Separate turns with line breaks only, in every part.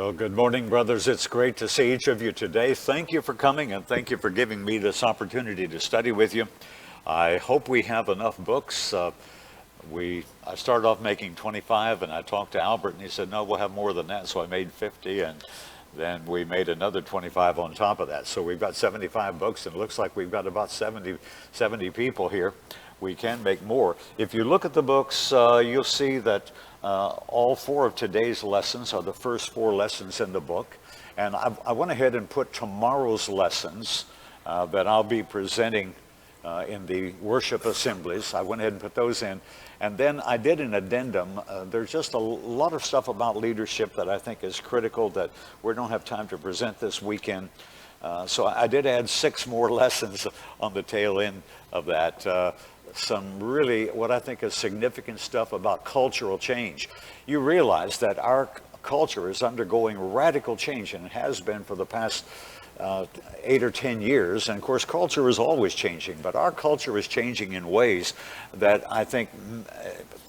Well, good morning, brothers. It's great to see each of you today. Thank you for coming, and thank you for giving me this opportunity to study with you. I hope we have enough books. I started off making 25, and I talked to Albert, and he said, no, we'll have more than that. So I made 50, and then we made another 25 on top of that. So we've got 75 books, and it looks like we've got about 70 people here. We can make more. If you look at the books, you'll see that all four of today's lessons are the first four lessons in the book. And I went ahead and put tomorrow's lessons that I'll be presenting in the worship assemblies. I went ahead and put those in. And then I did an addendum. There's just a lot of stuff about leadership that I think is critical that we don't have time to present this weekend. So I did add 6 more lessons on the tail end of that. Some really what I think is significant stuff about cultural change. You realize that our culture is undergoing radical change, and it has been for the past 8 or 10 years. And of course, culture is always changing, but our culture is changing in ways that I think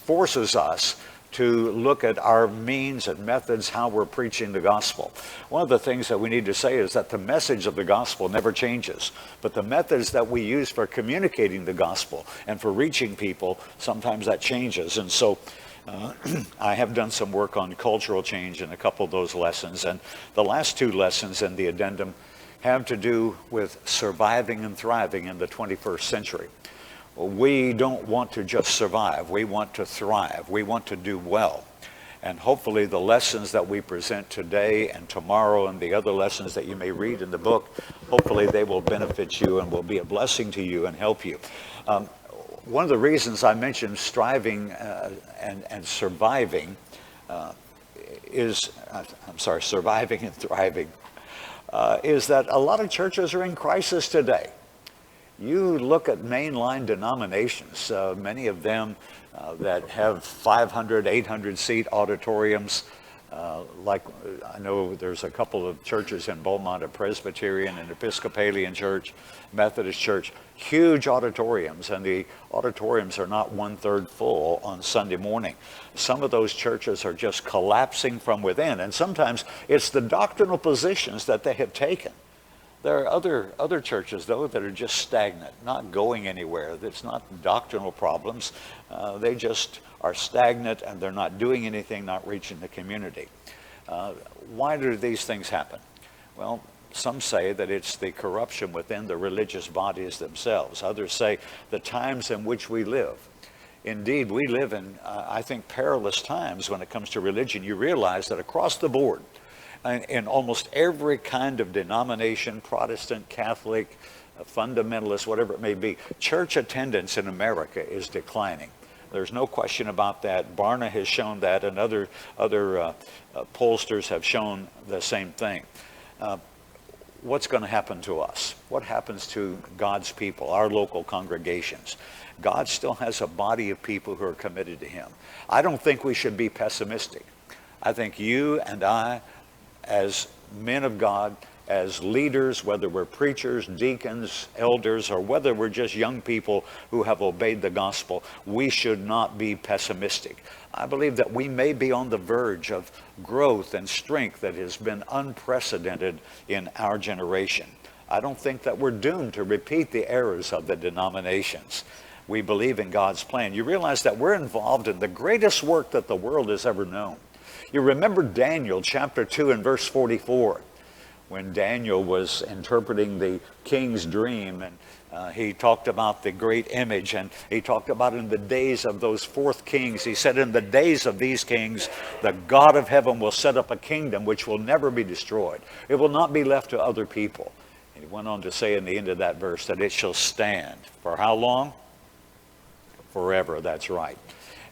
forces us to look at our means and methods, how we're preaching the gospel. One of the things that we need to say is that the message of the gospel never changes, but the methods that we use for communicating the gospel and for reaching people, sometimes that changes. And so I have done some work on cultural change in a couple of those lessons, and the last 2 lessons in the addendum have to do with surviving and thriving in the 21st century. We don't want to just survive. We want to thrive. We want to do well. And hopefully the lessons that we present today and tomorrow and the other lessons that you may read in the book, hopefully they will benefit you and will be a blessing to you and help you. One of the reasons I mentioned striving and surviving surviving and thriving is that a lot of churches are in crisis today. You look at mainline denominations, many of them that have 500, 800 seat auditoriums. Like I know there's a couple of churches in Beaumont, a Presbyterian and Episcopalian church, Methodist church, huge auditoriums, and the auditoriums are not 1/3 full on Sunday morning. Some of those churches are just collapsing from within, and sometimes it's the doctrinal positions that they have taken. There are other churches, though, that are just stagnant, not going anywhere. It's not doctrinal problems. They just are stagnant, and they're not doing anything, not reaching the community. Why do these things happen? Well, some say that it's the corruption within the religious bodies themselves. Others say the times in which we live. Indeed, we live in, I think, perilous times when it comes to religion. You realize that across the board, in almost every kind of denomination, Protestant, Catholic, fundamentalist, whatever it may be, church attendance in America is declining. There's no question about that. Barna has shown that, and other pollsters have shown the same thing. What's going to happen to us? What happens to God's people, our local congregations? God still has a body of people who are committed to Him. I don't think we should be pessimistic. I think you and I, as men of God, as leaders, whether we're preachers, deacons, elders, or whether we're just young people who have obeyed the gospel, we should not be pessimistic. I believe that we may be on the verge of growth and strength that has been unprecedented in our generation. I don't think that we're doomed to repeat the errors of the denominations. We believe in God's plan. You realize that we're involved in the greatest work that the world has ever known. You remember Daniel chapter 2 and verse 44, when Daniel was interpreting the king's dream, and he talked about the great image, and he talked about in the days of those 4th kings. He said, in the days of these kings, the God of heaven will set up a kingdom which will never be destroyed. It will not be left to other people. And he went on to say in the end of that verse that it shall stand. For how long? Forever, that's right.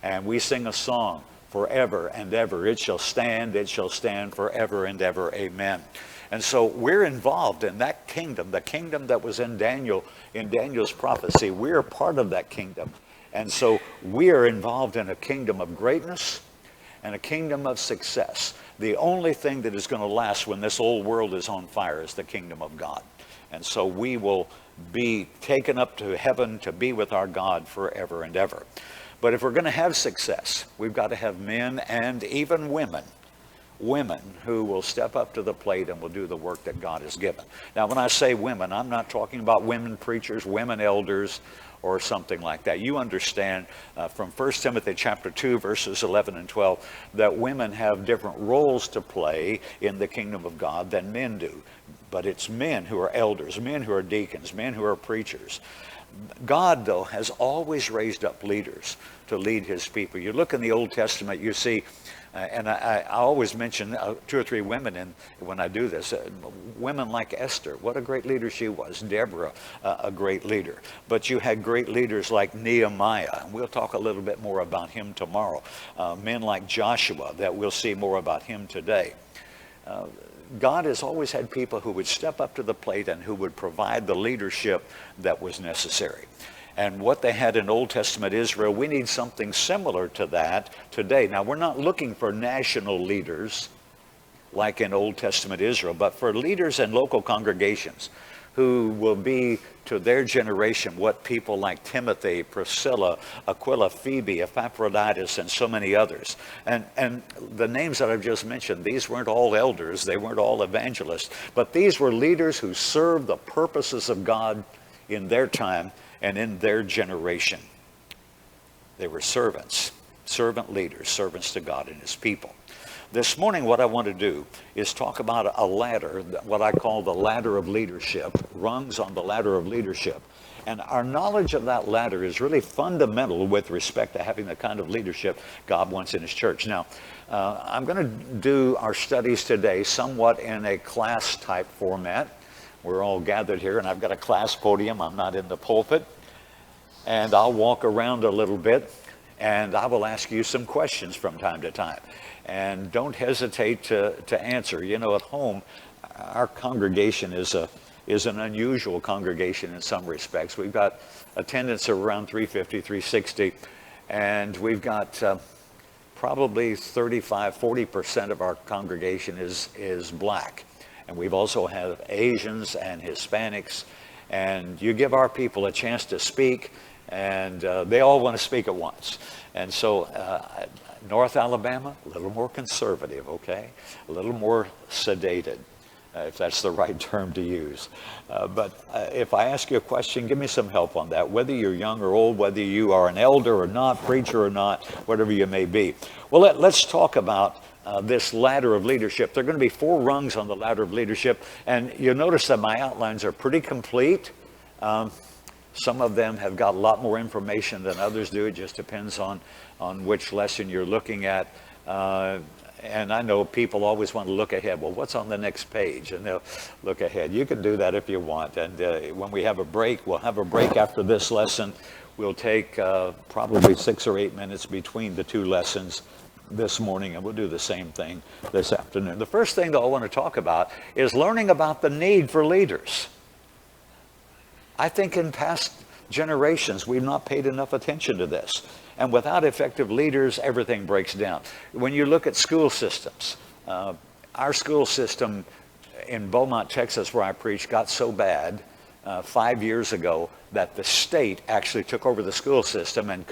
And we sing a song, forever and ever. It shall stand forever and ever. Amen. And so we're involved in that kingdom, the kingdom that was in Daniel's prophecy. We're part of that kingdom. And so we are involved in a kingdom of greatness and a kingdom of success. The only thing that is going to last when this old world is on fire is the kingdom of God. And so we will be taken up to heaven to be with our God forever and ever. But if we're going to have success, we've got to have men and even women women who will step up to the plate and will do the work that God has given. Now, when I say women, I'm not talking about women preachers, women elders, or something like that. You understand from 1 Timothy chapter 2, verses 11 and 12, that women have different roles to play in the kingdom of God than men do. But it's men who are elders, men who are deacons, men who are preachers. God, though, has always raised up leaders to lead his people. You look in the Old Testament, you see, and I always mention 2 or 3 women when I do this. Women like Esther, what a great leader she was. Deborah, a great leader. But you had great leaders like Nehemiah, and we'll talk a little bit more about him tomorrow. Men like Joshua, that we'll see more about him today. God has always had people who would step up to the plate and who would provide the leadership that was necessary. And what they had in Old Testament Israel, we need something similar to that today. Now, we're not looking for national leaders like in Old Testament Israel, but for leaders in local congregations who will be to their generation what people like Timothy, Priscilla, Aquila, Phoebe, Epaphroditus, and so many others. And the names that I've just mentioned, these weren't all elders, they weren't all evangelists, but these were leaders who served the purposes of God in their time and in their generation. They were servants, servant leaders, servants to God and his people. This morning, what I want to do is talk about a ladder, what I call the ladder of leadership, rungs on the ladder of leadership. And our knowledge of that ladder is really fundamental with respect to having the kind of leadership God wants in his church. Now, I'm going to do our studies today somewhat in a class type format. We're all gathered here, and I've got a class podium. I'm not in the pulpit. And I'll walk around a little bit, and I will ask you some questions from time to time. And don't hesitate to answer. You know, at home, our congregation is an unusual congregation in some respects. We've got attendance of around 350, 360, and we've got probably 35-40% of our congregation is black. And we've also have Asians and Hispanics, and you give our people a chance to speak, and they all want to speak at once. And so North Alabama, a little more conservative, okay? A little more sedated, if that's the right term to use. But if I ask you a question, give me some help on that, whether you're young or old, whether you are an elder or not, preacher or not, whatever you may be. Well, let's talk about this ladder of leadership. There are going to be 4 rungs on the ladder of leadership, and you'll notice that my outlines are pretty complete. Some of them have got a lot more information than others do. It just depends on which lesson you're looking at. And I know people always want to look ahead. Well, what's on the next page? And they'll look ahead. You can do that if you want. And when we have a break, we'll have a break after this lesson. We'll take probably 6 or 8 minutes between the 2 lessons this morning, and we'll do the same thing this afternoon. The first thing that I want to talk about is learning about the need for leaders. I think in past generations, we've not paid enough attention to this. And without effective leaders, everything breaks down. When you look at school systems, our school system in Beaumont, Texas, where I preach, got so bad 5 years ago that the state actually took over the school system and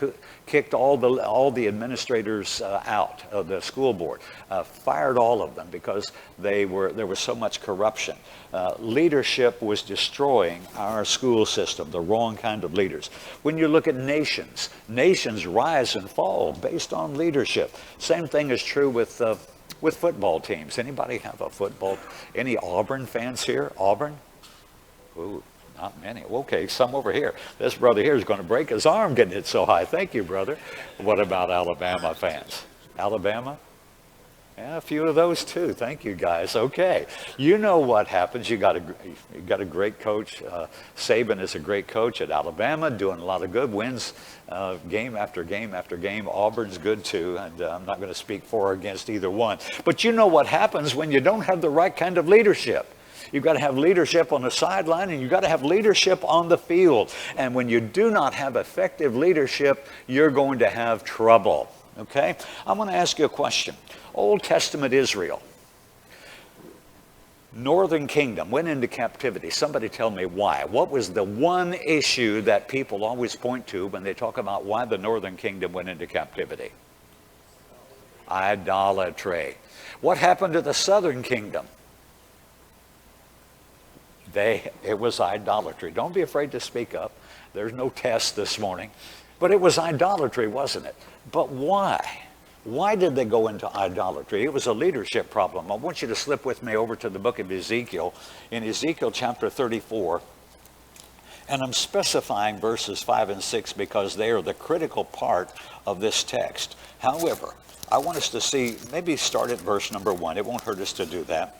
kicked all the administrators out of the school board, fired all of them because there was so much corruption. Leadership was destroying our school system, the wrong kind of leaders. When you look at nations rise and fall based on leadership. Same thing is true with football teams. Anybody have a football? Any Auburn fans here? Auburn? Ooh. Not many. Okay, some over here. This brother here is going to break his arm getting it so high. Thank you, brother. What about Alabama fans? Alabama? Yeah, a few of those too. Thank you, guys. Okay. You know what happens. You got a great coach. Saban is a great coach at Alabama, doing a lot of good wins game after game after game. Auburn's good too, and I'm not going to speak for or against either one. But you know what happens when you don't have the right kind of leadership. You've got to have leadership on the sideline, and you've got to have leadership on the field. And when you do not have effective leadership, you're going to have trouble. Okay? I want to ask you a question. Old Testament Israel, Northern Kingdom, went into captivity. Somebody tell me why. What was the one issue that people always point to when they talk about why the Northern Kingdom went into captivity? Idolatry. What happened to the southern kingdom? It was idolatry. Don't be afraid to speak up. There's no test this morning. But it was idolatry, wasn't it? But why? Why did they go into idolatry? It was a leadership problem. I want you to slip with me over to the book of Ezekiel, in Ezekiel chapter 34. And I'm specifying verses 5 and 6 because they are the critical part of this text. However, I want us to see, maybe start at verse number 1. It won't hurt us to do that.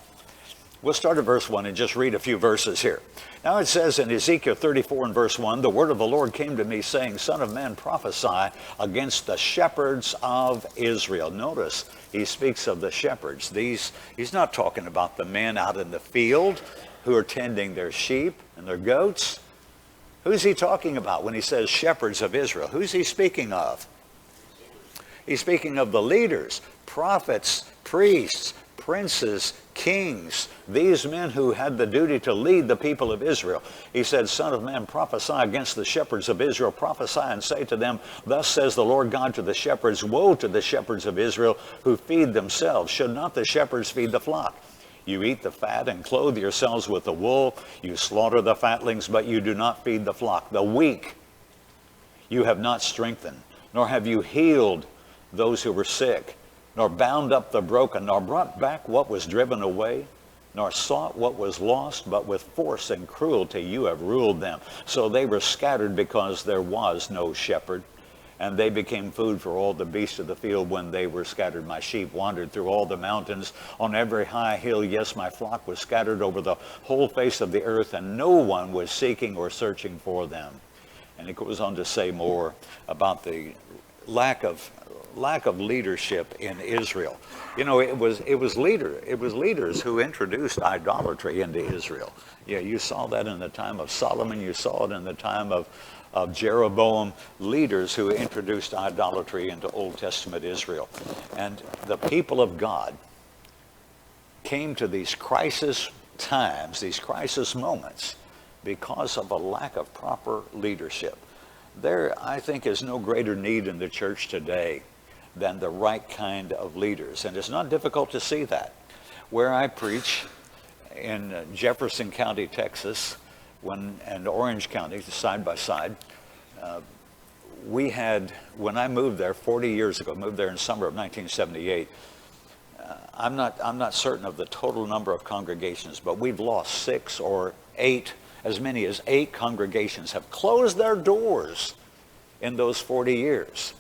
We'll start at verse 1 and just read a few verses here. Now it says in Ezekiel 34 and verse 1, the word of the Lord came to me saying, Son of man, prophesy against the shepherds of Israel. Notice he speaks of the shepherds. He's not talking about the men out in the field who are tending their sheep and their goats. Who's he talking about when he says shepherds of Israel? Who's he speaking of? He's speaking of the leaders, prophets, priests, princes, kings, these men who had the duty to lead the people of Israel. He said, Son of man, prophesy against the shepherds of Israel. Prophesy and say to them, Thus says the Lord God to the shepherds, Woe to the shepherds of Israel who feed themselves. Should not the shepherds feed the flock? You eat the fat and clothe yourselves with the wool. You slaughter the fatlings, but you do not feed the flock. The weak you have not strengthened, nor have you healed those who were sick, nor bound up the broken, nor brought back what was driven away, nor sought what was lost, but with force and cruelty you have ruled them. So they were scattered because there was no shepherd, and they became food for all the beasts of the field when they were scattered. My sheep wandered through all the mountains, on every high hill. Yes, my flock was scattered over the whole face of the earth, and no one was seeking or searching for them. And it goes on to say more about the lack of leadership in Israel. You know, it was leaders who introduced idolatry into Israel. Yeah, you saw that in the time of Solomon. You saw it in the time of Jeroboam, leaders who introduced idolatry into Old Testament Israel. And the people of God came to these crisis times, these crisis moments, because of a lack of proper leadership. There, I think, is no greater need in the church today than the right kind of leaders. And it's not difficult to see that. Where I preach in Jefferson County, Texas, and Orange County, side by side, we had, when I moved there 40 years ago, moved there in summer of 1978, I'm not certain of the total number of congregations, but we've lost 6 or 8, as many as 8 congregations have closed their doors in those 40 years.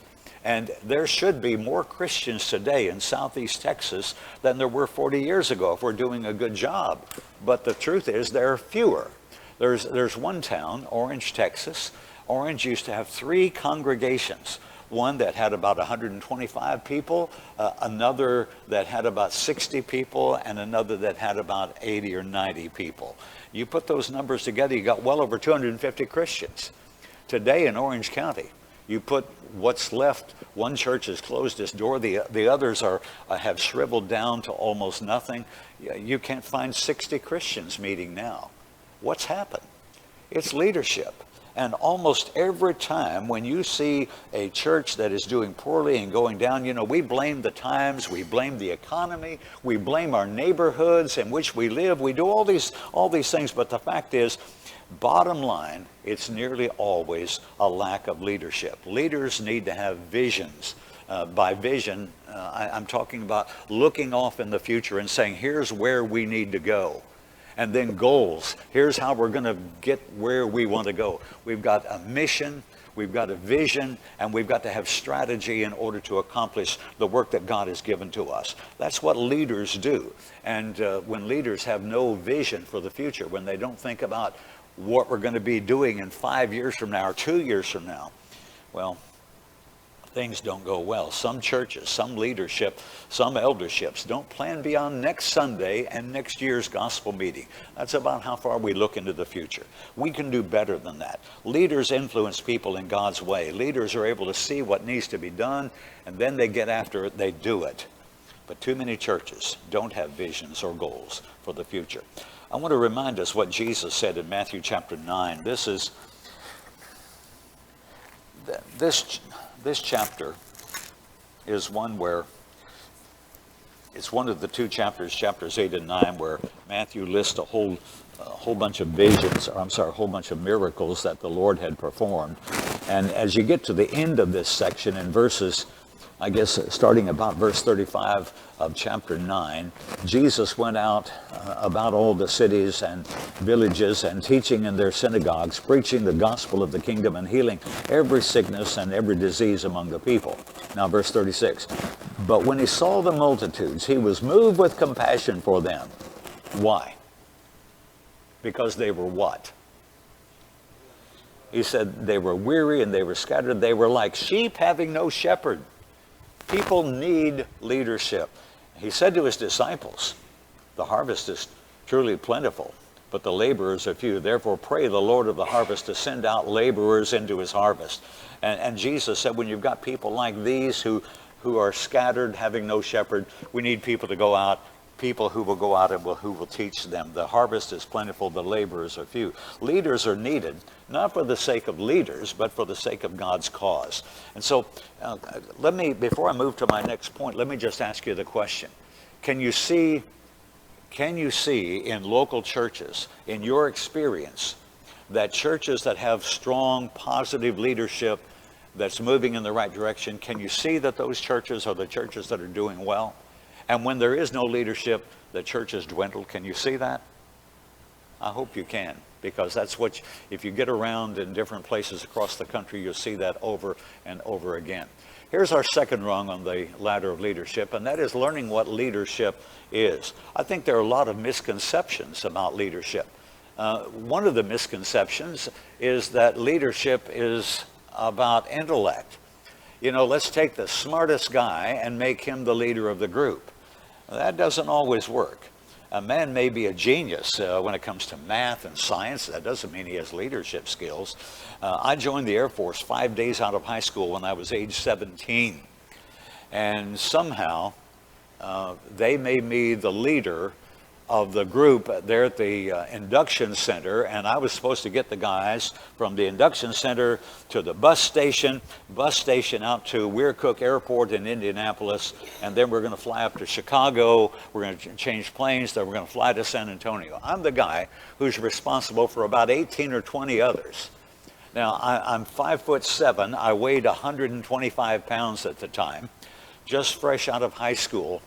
And there should be more Christians today in Southeast Texas than there were 40 years ago if we're doing a good job. But the truth is there are fewer. There's one town, Orange, Texas. Orange used to have 3 congregations. One that had about 125 people, another that had about 60 people, and another that had about 80 or 90 people. You put those numbers together, you got well over 250 Christians. Today in Orange County, you put what's left, one church has closed its door, the others have shriveled down to almost nothing. You can't find 60 Christians meeting now. What's happened? It's leadership. And almost every time when you see a church that is doing poorly and going down, you know, we blame the times, we blame the economy, we blame our neighborhoods in which we live, we do all these things, but the fact is, bottom line, it's nearly always a lack of leadership. Leaders need to have visions. By vision, I'm talking about looking off in the future and saying, here's where we need to go. And then goals. Here's how we're going to get where we want to go. We've got a mission, we've got a vision, and we've got to have strategy in order to accomplish the work that God has given to us. That's what leaders do. And when leaders have no vision for the future, when they don't think about what we're going to be doing in 5 years from now or 2 years from now, well, things don't go well. Some churches, some leadership, some elderships don't plan beyond next Sunday and next year's gospel meeting. That's about how far we look into the future. We can do better than that. Leaders influence people in God's way. Leaders are able to see what needs to be done, and then they get after it, they do it. But too many churches don't have visions or goals for the future. I want to remind us what Jesus said in Matthew chapter 9. This chapter is one where It's one of the two chapters, chapters 8 and 9, where Matthew lists a whole bunch of visions, or I'm sorry, a whole bunch of miracles that the Lord had performed. And as you get to the end of this section in verses, I guess starting about verse 35 of chapter 9, Jesus went out about all the cities and villages and teaching in their synagogues, preaching the gospel of the kingdom and healing every sickness and every disease among the people. Now verse 36, but when he saw the multitudes, he was moved with compassion for them. Why? Because they were what? He said they were weary and they were scattered. They were like sheep having no shepherd. People need leadership. He said to his disciples, the harvest is truly plentiful, but the laborers are few. Therefore pray the Lord of the harvest to send out laborers into his harvest. And Jesus said, when you've got people like these who are scattered, having no shepherd, we need people to go out, people who will go out and who will teach them. The harvest is plentiful, the laborers are few. Leaders are needed, not for the sake of leaders, but for the sake of God's cause. And so before I move to my next point, let me just ask you the question. Can you see in local churches, in your experience, that churches that have strong, positive leadership that's moving in the right direction, can you see that those churches are the churches that are doing well? And when there is no leadership, the church has dwindled. Can you see that? I hope you can, because that's what, if you get around in different places across the country, you'll see that over and over again. Here's our second rung on the ladder of leadership, and that is learning what leadership is. I think there are a lot of misconceptions about leadership. One of the misconceptions is that leadership is about intellect. You know, let's take the smartest guy and make him the leader of the group. That doesn't always work. A man may be a genius when it comes to math and science. That doesn't mean he has leadership skills. I joined the Air Force 5 days out of high school when I was age 17. And somehow they made me the leader of the group there at the induction center, and I was supposed to get the guys from the induction center to the bus station out to Weircook Airport in Indianapolis, and then we're going to fly up to Chicago. We're going to change planes, then we're going to fly to San Antonio. I'm the guy who's responsible for about 18 or 20 others. Now, I'm 5'7". I weighed 125 pounds at the time, just fresh out of high school.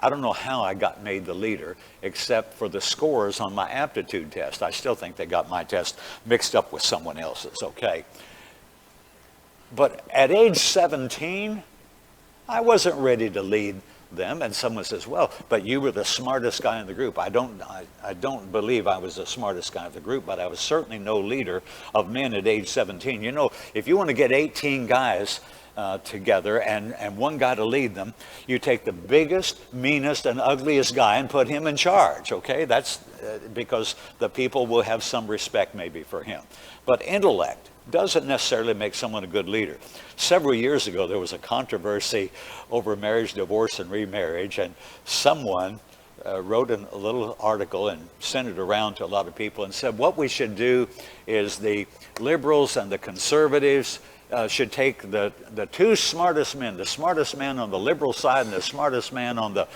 I don't know how I got made the leader, except for the scores on my aptitude test. I still think they got my test mixed up with someone else's, okay? But at age 17, I wasn't ready to lead them. And someone says, well, but you were the smartest guy in the group. I don't believe I was the smartest guy in the group, but I was certainly no leader of men at age 17. You know, if you want to get 18 guys together and one guy to lead them, you take the biggest, meanest, and ugliest guy and put him in charge, okay? That's because the people will have some respect maybe for him. But intellect doesn't necessarily make someone a good leader. Several years ago, there was a controversy over marriage, divorce, and remarriage, and someone wrote a little article and sent it around to a lot of people and said, what we should do is the liberals and the conservatives should take the two smartest men, the smartest man on the liberal side and the smartest man on the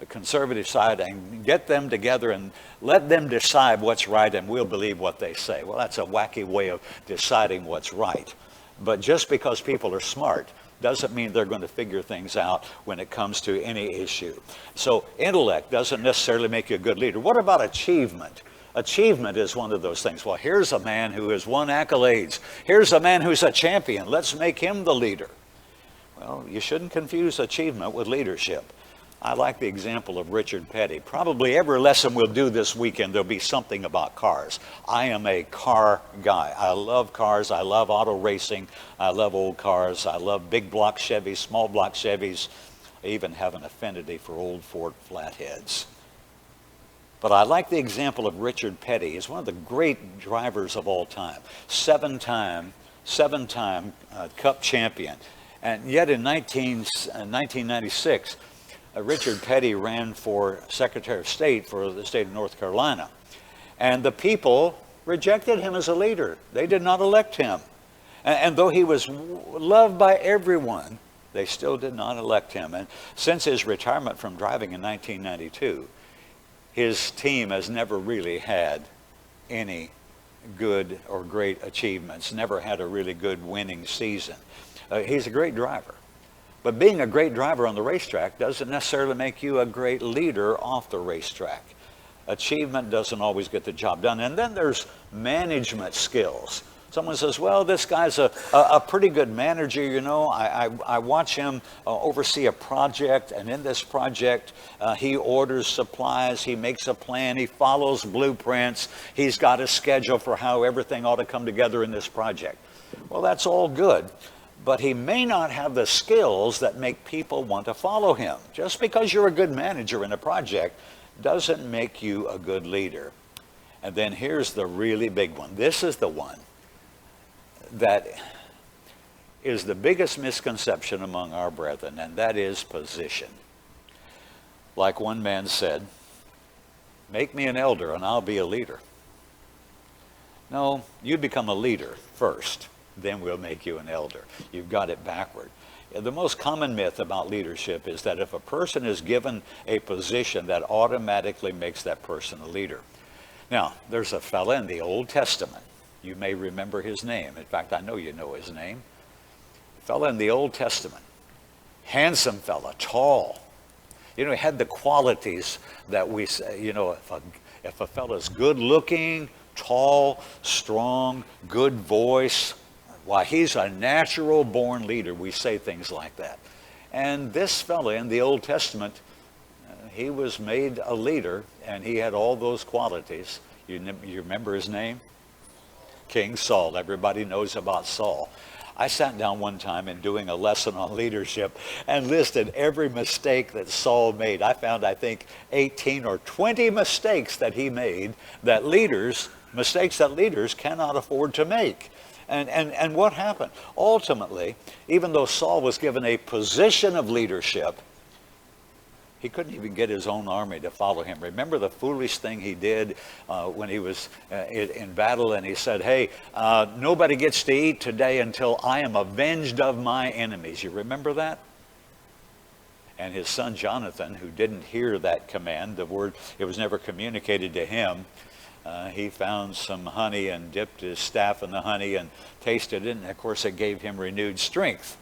conservative side, and get them together and let them decide what's right, and we'll believe what they say. Well, that's a wacky way of deciding what's right. But just because people are smart doesn't mean they're going to figure things out when it comes to any issue. So intellect doesn't necessarily make you a good leader. What about achievement? Achievement is one of those things. Well, here's a man who has won accolades. Here's a man who's a champion. Let's make him the leader. Well, you shouldn't confuse achievement with leadership. I like the example of Richard Petty. Probably every lesson we'll do this weekend, there'll be something about cars. I am a car guy. I love cars. I love auto racing. I love old cars. I love big block Chevys, small block Chevys. I even have an affinity for old Ford flatheads. But I like the example of Richard Petty. He's one of the great drivers of all time. Seven-time Cup champion. And yet in 1996, Richard Petty ran for Secretary of State for the state of North Carolina. And the people rejected him as a leader. They did not elect him. And though he was loved by everyone, They still did not elect him. And since his retirement from driving in 1992, his team has never really had any good or great achievements, never had a really good winning season. He's a great driver. But being a great driver on the racetrack doesn't necessarily make you a great leader off the racetrack. Achievement doesn't always get the job done. And then there's management skills. Someone says, well, this guy's a pretty good manager, you know. I watch him oversee a project, and in this project, he orders supplies, he makes a plan, he follows blueprints, he's got a schedule for how everything ought to come together in this project. Well, that's all good, but he may not have the skills that make people want to follow him. Just because you're a good manager in a project doesn't make you a good leader. And then here's the really big one. This is the one that is the biggest misconception among our brethren, and that is position. Like one man said, make me an elder and I'll be a leader. No, you become a leader first, then we'll make you an elder. You've got it backward. The most common myth about leadership is that if a person is given a position, that automatically makes that person a leader. Now, there's a fella in the Old Testament. You may remember his name. In fact, I know you know his name. A fella in the Old Testament. Handsome fella, tall. You know, he had the qualities that we say, you know, if a fella's good looking, tall, strong, good voice, why, he's a natural born leader. We say things like that. And this fella in the Old Testament, he was made a leader, and he had all those qualities. You remember his name? King Saul. Everybody knows about Saul. I sat down one time in doing a lesson on leadership and listed every mistake that Saul made. I found, I think, 18 or 20 mistakes that he made mistakes that leaders cannot afford to make. And what happened? Ultimately, even though Saul was given a position of leadership, he couldn't even get his own army to follow him. Remember the foolish thing he did when he was in battle, and he said, hey, nobody gets to eat today until I am avenged of my enemies. You remember that? And his son Jonathan, who didn't hear that command, it was never communicated to him, he found some honey and dipped his staff in the honey and tasted it, and of course it gave him renewed strength.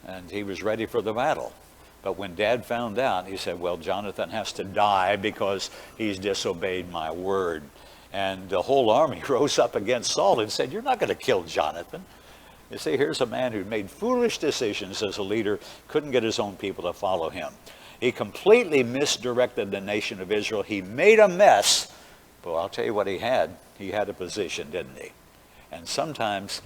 And he was ready for the battle. But when Dad found out, he said, well, Jonathan has to die because he's disobeyed my word. And the whole army rose up against Saul and said, you're not going to kill Jonathan. You see, here's a man who made foolish decisions as a leader, couldn't get his own people to follow him. He completely misdirected the nation of Israel. He made a mess. But I'll tell you what he had. He had a position, didn't he? And sometimes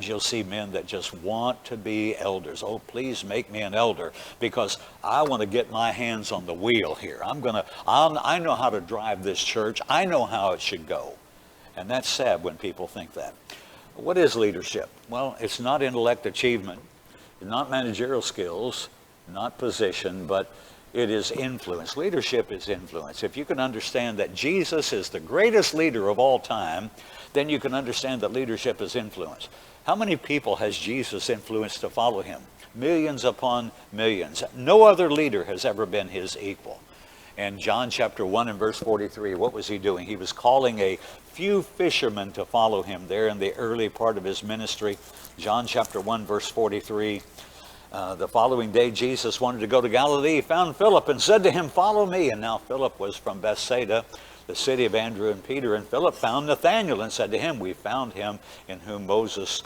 you'll see men that just want to be elders. Oh, please make me an elder because I want to get my hands on the wheel here. I know how to drive this church. I know how it should go. And that's sad when people think that. What is leadership? Well, it's not intellect achievement, not managerial skills, not position, but it is influence. Leadership is influence. If you can understand that Jesus is the greatest leader of all time, then you can understand that leadership is influence. How many people has Jesus influenced to follow him? Millions upon millions. No other leader has ever been his equal. In John chapter 1 and verse 43, what was he doing? He was calling a few fishermen to follow him there in the early part of his ministry. John chapter 1 verse 43. The following day, Jesus wanted to go to Galilee. He found Philip and said to him, follow me. And now Philip was from Bethsaida, the city of Andrew and Peter. And Philip found Nathanael and said to him, we found him of whom Moses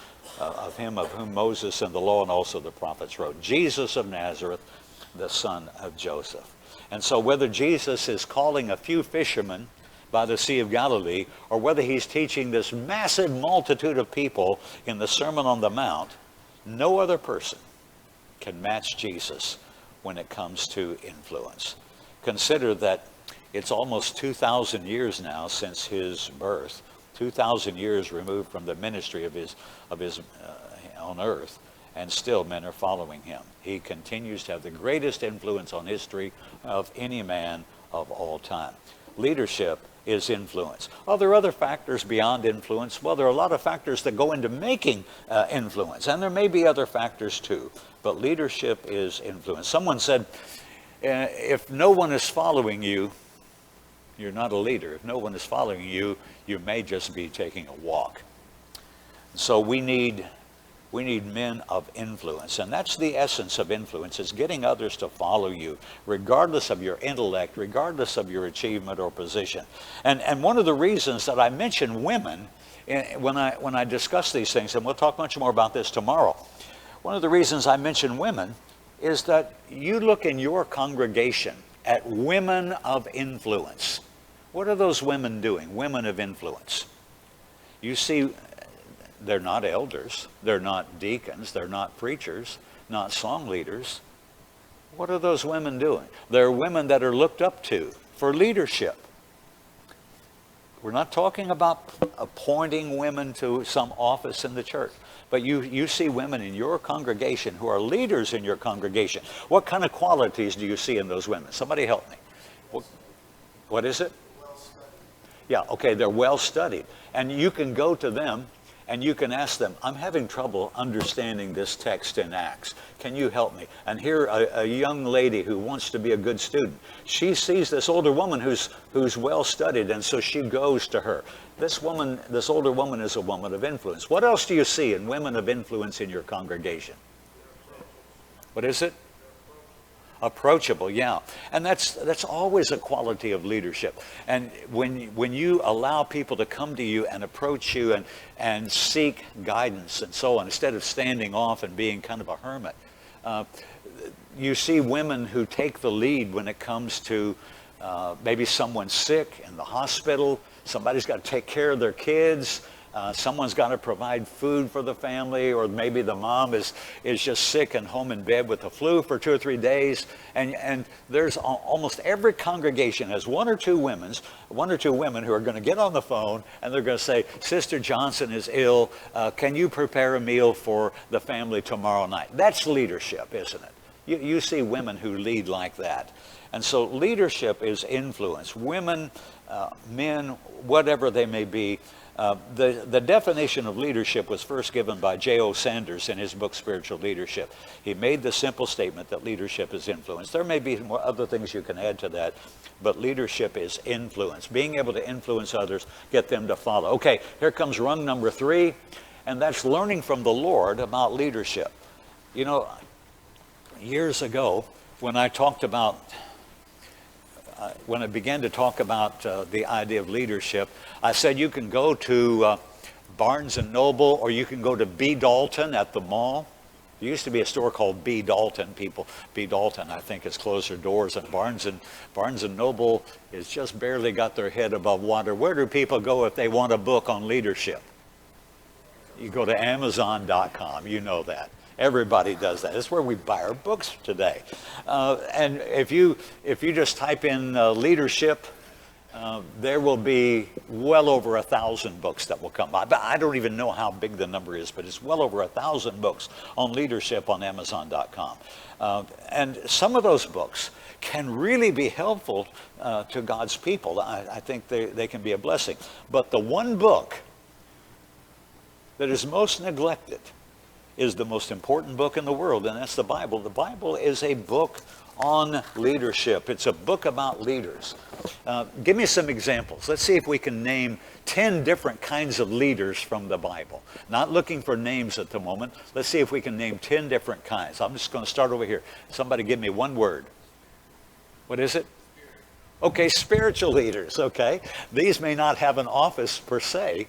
and the law and also the prophets wrote. Jesus of Nazareth, the son of Joseph. And so whether Jesus is calling a few fishermen by the Sea of Galilee, or whether he's teaching this massive multitude of people in the Sermon on the Mount, no other person can match Jesus when it comes to influence. Consider that it's almost 2,000 years now since his birth, 2,000 years removed from the ministry of his on earth, and still men are following him. He continues to have the greatest influence on history of any man of all time. Leadership is influence. Well, there are other factors beyond influence. Well, there are a lot of factors that go into making influence, and there may be other factors too. But leadership is influence. Someone said, if no one is following you, you're not a leader. If no one is following you, you may just be taking a walk. So we need men of influence, and that's the essence of influence, is getting others to follow you, regardless of your intellect, regardless of your achievement or position. And one of the reasons that I mention women when I discuss these things, and we'll talk much more about this tomorrow, one of the reasons I mention women is that you look in your congregation at women of influence. What are those women doing, women of influence? You see, they're not elders, they're not deacons, they're not preachers, not song leaders. What are those women doing? They're women that are looked up to for leadership. We're not talking about appointing women to some office in the church, but you see women in your congregation who are leaders in your congregation. What kind of qualities do you see in those women? Somebody help me. What is it? Yeah, okay, they're well studied. And you can go to them and you can ask them, I'm having trouble understanding this text in Acts. Can you help me? And here a young lady who wants to be a good student, she sees this older woman who's well studied, and so she goes to her. This older woman is a woman of influence. What else do you see in women of influence in your congregation? What is it? Approachable, yeah. And that's always a quality of leadership. And when you allow people to come to you and approach you and seek guidance and so on, instead of standing off and being kind of a hermit, you see women who take the lead when it comes to maybe someone sick in the hospital, somebody's got to take care of their kids, someone's got to provide food for the family, or maybe the mom is just sick and home in bed with the flu for 2 or 3 days. And there's almost every congregation has one or two women who are going to get on the phone and they're going to say, Sister Johnson is ill. Can you prepare a meal for the family tomorrow night? That's leadership, isn't it? You see women who lead like that. And so leadership is influence. Women, men, whatever they may be. The definition of leadership was first given by J.O. Sanders in his book, Spiritual Leadership. He made the simple statement that leadership is influence. There may be more other things you can add to that, but leadership is influence. Being able to influence others, get them to follow. Okay, here comes rung number 3, and that's learning from the Lord about leadership. You know, years ago, when I began to talk about the idea of leadership, I said you can go to Barnes & Noble, or you can go to B. Dalton at the mall. There used to be a store called B. Dalton. B. Dalton, I think, has closed their doors, and Barnes & Noble has just barely got their head above water. Where do people go if they want a book on leadership? You go to Amazon.com. You know that. Everybody does that. That's where we buy our books today. And if you just type in leadership, there will be well over 1,000 books that will come by. I don't even know how big the number is, but it's well over 1,000 books on leadership on Amazon.com. And some of those books can really be helpful to God's people. I think they can be a blessing. But the one book that is most neglected is the most important book in the world, and that's the Bible. The Bible is a book on leadership. It's a book about leaders. Give me some examples. Let's see if we can name 10 different kinds of leaders from the Bible. Not looking for names at the moment. Let's see if we can name 10 different kinds. I'm just going to start over here. Somebody give me one word. What is it? Okay, spiritual leaders. Okay. These may not have an office per se,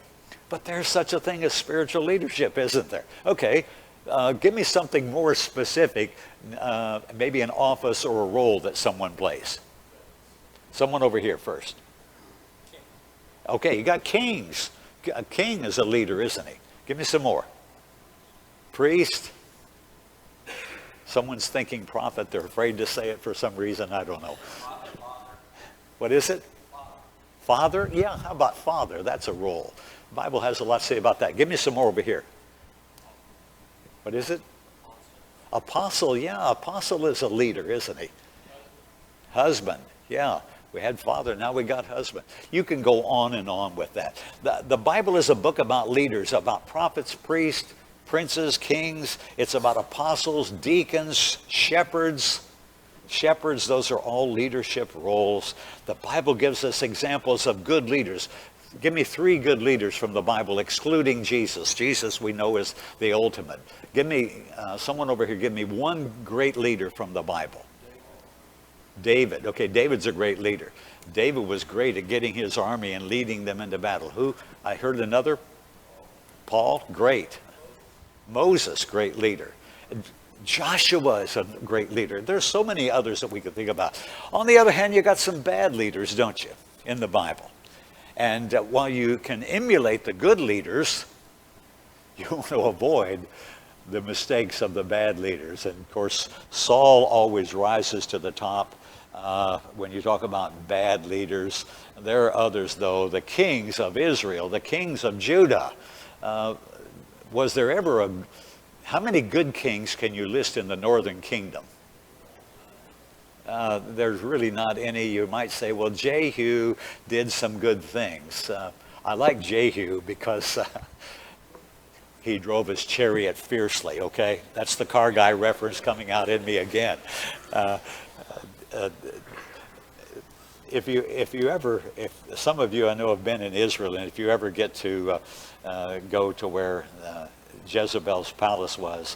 but there's such a thing as spiritual leadership, isn't there? Okay, give me something more specific, maybe an office or a role that someone plays. Someone over here first. Okay, you got kings. A king is a leader, isn't he? Give me some more. Priest. Someone's thinking prophet. They're afraid to say it for some reason. I don't know. What is it? Father? Yeah, how about father? That's a role. The Bible has a lot to say about that. Give me some more over here. What is it? Apostle. Yeah, apostle is a leader, isn't he? Husband. Yeah. We had father, now we got husband. You can go on and on with that. The Bible is a book about leaders, about prophets, priests, princes, kings. It's about apostles, deacons, shepherds. Shepherds, those are all leadership roles. The Bible gives us examples of good leaders. Give me 3 good leaders from the Bible, excluding Jesus. Jesus, we know, is the ultimate. Give me, someone over here, give me 1 great leader from the Bible. David. Okay, David's a great leader. David was great at getting his army and leading them into battle. Who? I heard another. Paul, great. Moses, great leader. Joshua is a great leader. There's so many others that we could think about. On the other hand, you got some bad leaders, don't you, in the Bible? And while you can emulate the good leaders, you want to avoid the mistakes of the bad leaders. And of course, Saul always rises to the top when you talk about bad leaders. There are others, though. The kings of Israel, the kings of Judah. Was there ever how many good kings can you list in the northern kingdom? There's really not any. You might say, well, Jehu did some good things. I like Jehu because he drove his chariot fiercely, okay? That's the car guy reference coming out in me again. If some of you I know have been in Israel, and if you ever get to go to where Jezebel's palace was,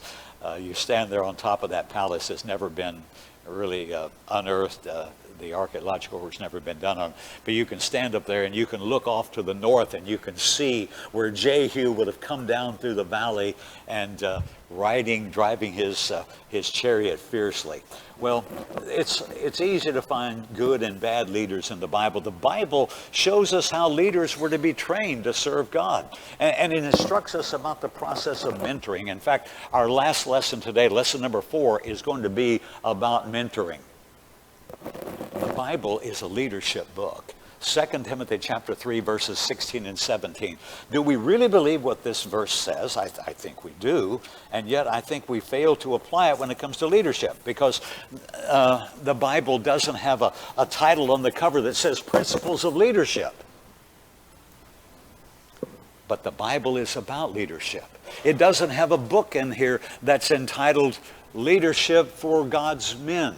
you stand there on top of that palace. It's never been really unearthed. The archaeological work's never been done on, but you can stand up there and you can look off to the north and you can see where Jehu would have come down through the valley and driving his chariot fiercely. Well, it's easy to find good and bad leaders in the Bible. The Bible shows us how leaders were to be trained to serve God, and it instructs us about the process of mentoring. In fact, our last lesson today, lesson number 4, is going to be about mentoring. The Bible is a leadership book. 2 Timothy chapter 3, verses 16 and 17. Do we really believe what this verse says? I think we do. And yet I think we fail to apply it when it comes to leadership, because the Bible doesn't have a title on the cover that says Principles of Leadership. But the Bible is about leadership. It doesn't have a book in here that's entitled Leadership for God's Men.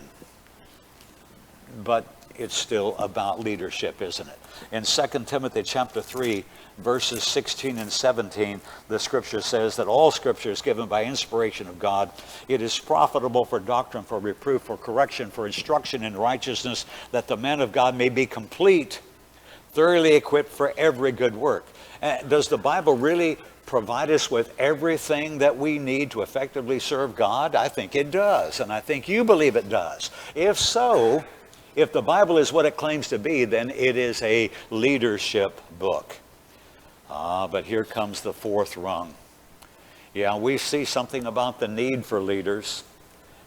But it's still about leadership, isn't it? In 2 Timothy chapter 3, verses 16 and 17, the scripture says that all scripture is given by inspiration of God. It is profitable for doctrine, for reproof, for correction, for instruction in righteousness, that the man of God may be complete, thoroughly equipped for every good work. Does the Bible really provide us with everything that we need to effectively serve God? I think it does, and I think you believe it does. If so, if the Bible is what it claims to be, then it is a leadership book. But here comes the 4th rung. Yeah, we see something about the need for leaders,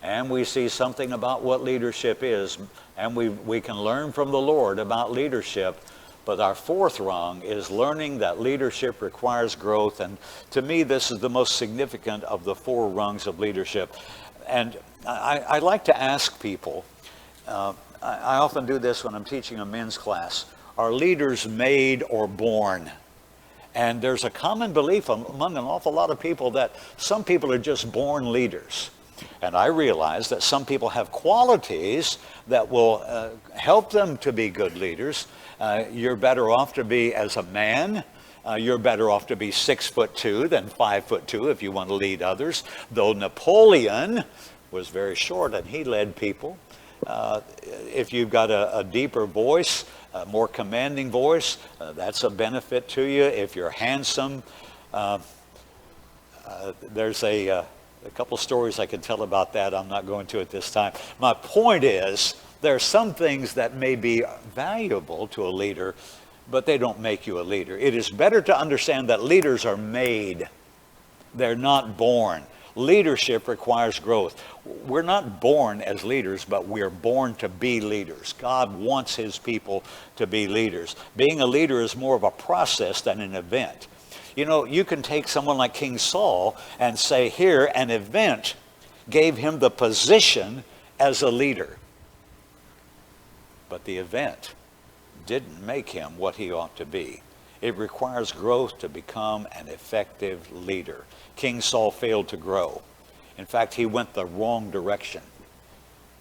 and we see something about what leadership is, and we can learn from the Lord about leadership. But our 4th rung is learning that leadership requires growth. And to me, this is the most significant of the 4 rungs of leadership. And I like to ask people, I often do this when I'm teaching a men's class, are leaders made or born? And there's a common belief among an awful lot of people that some people are just born leaders. And I realize that some people have qualities that will help them to be good leaders. You're better off to be, as a man, you're better off to be 6'2" than 5'2" if you want to lead others. Though Napoleon was very short and he led people. If you've got a deeper voice, a more commanding voice, that's a benefit to you. If you're handsome, there's a couple stories I can tell about that. I'm not going to at this time. My point is, there are some things that may be valuable to a leader, but they don't make you a leader. It is better to understand that leaders are made. They're not born. Leadership requires growth. We're not born as leaders, but we're born to be leaders. God wants his people to be leaders. Being a leader is more of a process than an event. You know, you can take someone like King Saul and say, here, an event gave him the position as a leader. But the event didn't make him what he ought to be. It requires growth to become an effective leader. King Saul failed to grow. In fact, he went the wrong direction,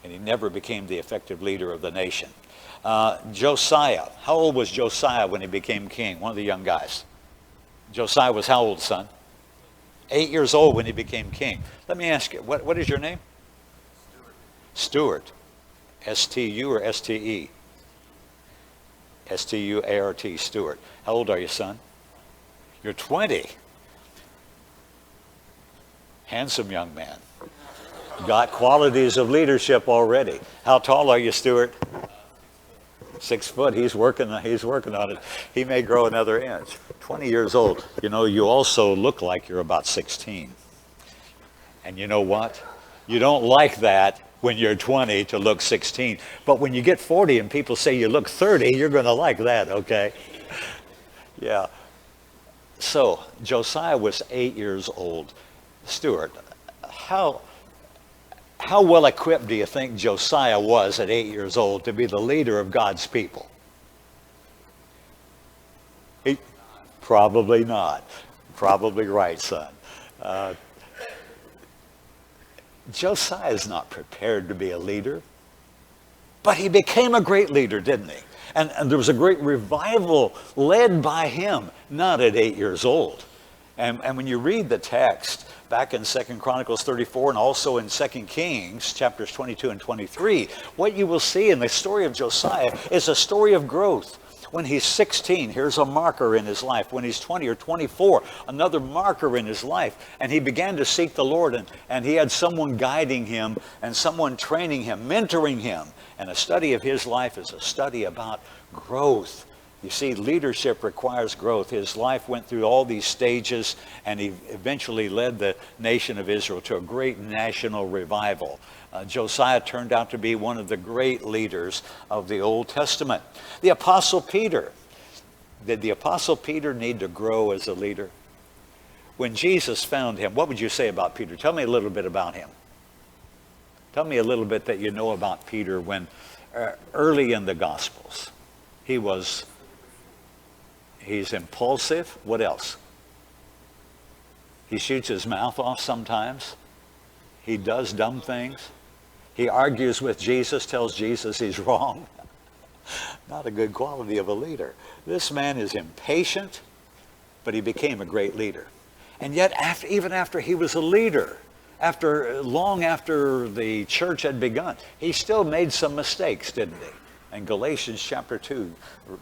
and he never became the effective leader of the nation. Josiah. How old was Josiah when he became king? One of the young guys. Josiah was how old, son? 8 years old when he became king. Let me ask you, what is your name? Stuart. S-T-U or S-T-E? S-T-U-A-R-T, Stuart. How old are you, son? You're 20. Handsome young man. Got qualities of leadership already. How tall are you, Stuart? 6 foot. He's working on it. He may grow another inch. 20 years old. You know, you also look like you're about 16. And you know what? You don't like that when you're 20 to look 16. But when you get 40 and people say you look 30, you're going to like that, okay? Yeah. So Josiah was 8 years old. Stuart, how well equipped do you think Josiah was at 8 years old to be the leader of God's people? Probably not. Probably right, son. Josiah is not prepared to be a leader, but he became a great leader, didn't he? And there was a great revival led by him, not at 8 years old. And when you read the text back in 2 Chronicles 34 and also in 2 Kings chapters 22 and 23, what you will see in the story of Josiah is a story of growth. When he's 16, here's a marker in his life. When he's 20 or 24, another marker in his life. And he began to seek the Lord, and he had someone guiding him and someone training him, mentoring him. And a study of his life is a study about growth. You see, leadership requires growth. His life went through all these stages, and he eventually led the nation of Israel to a great national revival. Josiah turned out to be one of the great leaders of the Old Testament. The Apostle Peter. Did the Apostle Peter need to grow as a leader? When Jesus found him, what would you say about Peter? Tell me a little bit about him. Tell me a little bit that you know about Peter when early in the Gospels. He's impulsive. What else? He shoots his mouth off sometimes. He does dumb things. He argues with Jesus, tells Jesus he's wrong. Not a good quality of a leader. This man is impatient, but he became a great leader. And yet, even after he was a leader, long after the church had begun, he still made some mistakes, didn't he? And Galatians chapter 2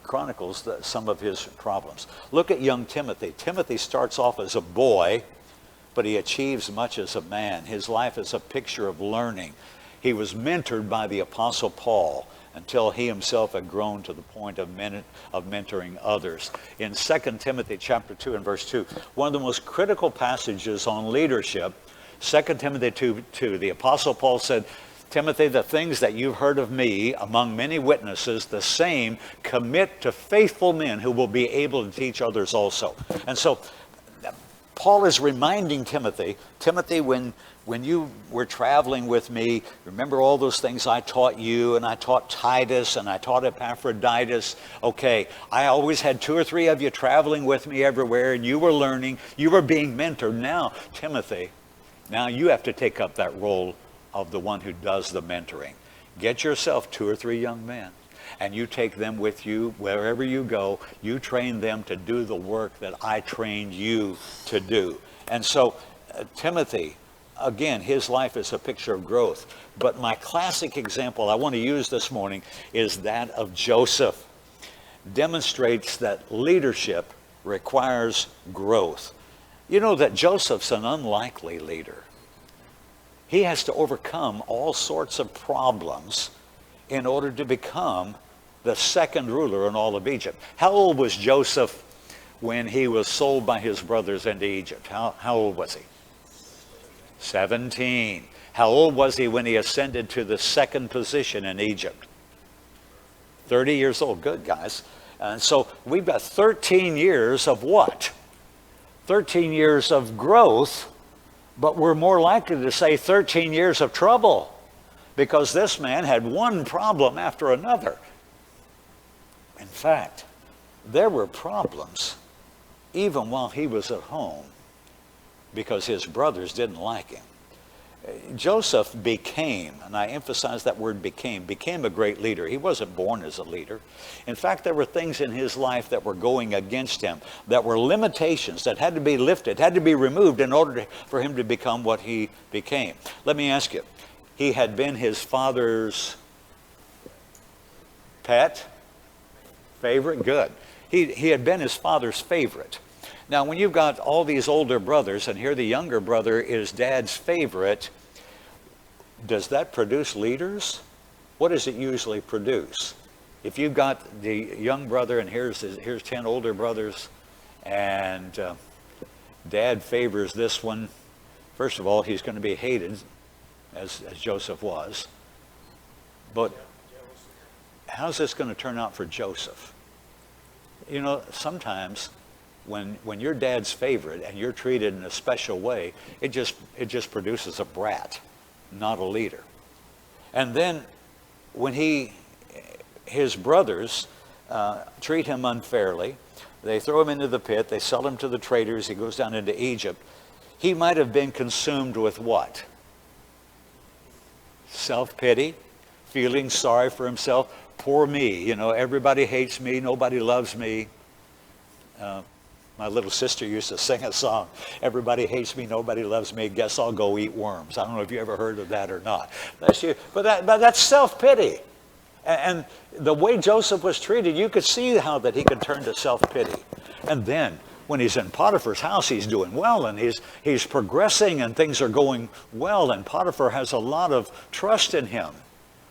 chronicles some of his problems. Look at young Timothy. Timothy starts off as a boy, but he achieves much as a man. His life is a picture of learning. He was mentored by the Apostle Paul until he himself had grown to the point of mentoring others. In 2 Timothy chapter 2 and verse 2, one of the most critical passages on leadership, 2 Timothy 2, the Apostle Paul said, Timothy, the things that you've heard of me among many witnesses, the same commit to faithful men who will be able to teach others also. And so Paul is reminding Timothy, when you were traveling with me, remember all those things I taught you, and I taught Titus, and I taught Epaphroditus. Okay, I always had 2 or 3 of you traveling with me everywhere, and you were learning, you were being mentored. Now, Timothy, now you have to take up that role of the one who does the mentoring. Get yourself 2 or 3 young men, and you take them with you wherever you go. You train them to do the work that I trained you to do. And so Timothy, again, his life is a picture of growth. But my classic example I want to use this morning is that of Joseph. Demonstrates that leadership requires growth. You know that Joseph's an unlikely leader. He has to overcome all sorts of problems in order to become the second ruler in all of Egypt. How old was Joseph when he was sold by his brothers into Egypt? How old was he? 17. How old was he when he ascended to the second position in Egypt? 30 years old. Good, guys. And so we've got 13 years of what? 13 years of growth, but we're more likely to say 13 years of trouble, because this man had one problem after another. In fact, there were problems even while he was at home because his brothers didn't like him. Joseph became, and I emphasize that word became a great leader. He wasn't born as a leader. In fact, there were things in his life that were going against him, that were limitations that had to be lifted, had to be removed in order for him to become what he became. Let me ask you, he had been his father's pet, favorite, good. He had been his father's favorite. Now, when you've got all these older brothers, and here the younger brother is dad's favorite, does that produce leaders? What does it usually produce? If you've got the young brother, and here's 10 older brothers, and dad favors this one, first of all, he's going to be hated, as Joseph was. But how's this going to turn out for Joseph? You know, sometimes when you're dad's favorite and you're treated in a special way, it just produces a brat, not a leader. And then when his brothers treat him unfairly, they throw him into the pit, they sell him to the traders, he goes down into Egypt. He might have been consumed with what? Self-pity, feeling sorry for himself. Poor me, you know, everybody hates me, nobody loves me. My little sister used to sing a song, everybody hates me, nobody loves me, guess I'll go eat worms. I don't know if you ever heard of that or not. But that's self-pity. And the way Joseph was treated, you could see how that he could turn to self-pity. And then when he's in Potiphar's house, he's doing well, and he's progressing, and things are going well, and Potiphar has a lot of trust in him.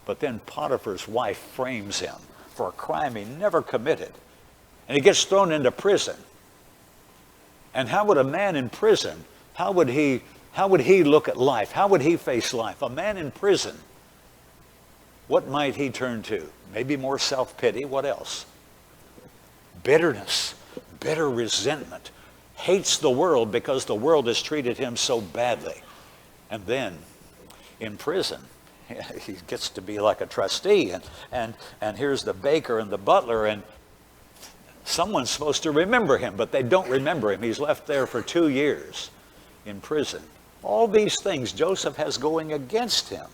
But then Potiphar's wife frames him for a crime he never committed. And he gets thrown into prison. And how would a man in prison, how would he look at life? How would he face life? A man in prison, what might he turn to? Maybe more self-pity. What else? Bitterness, bitter resentment. Hates the world because the world has treated him so badly. And then in prison, he gets to be like a trustee, and here's the baker and the butler, and someone's supposed to remember him, but they don't remember him. He's left there for 2 years in prison. All these things Joseph has going against him.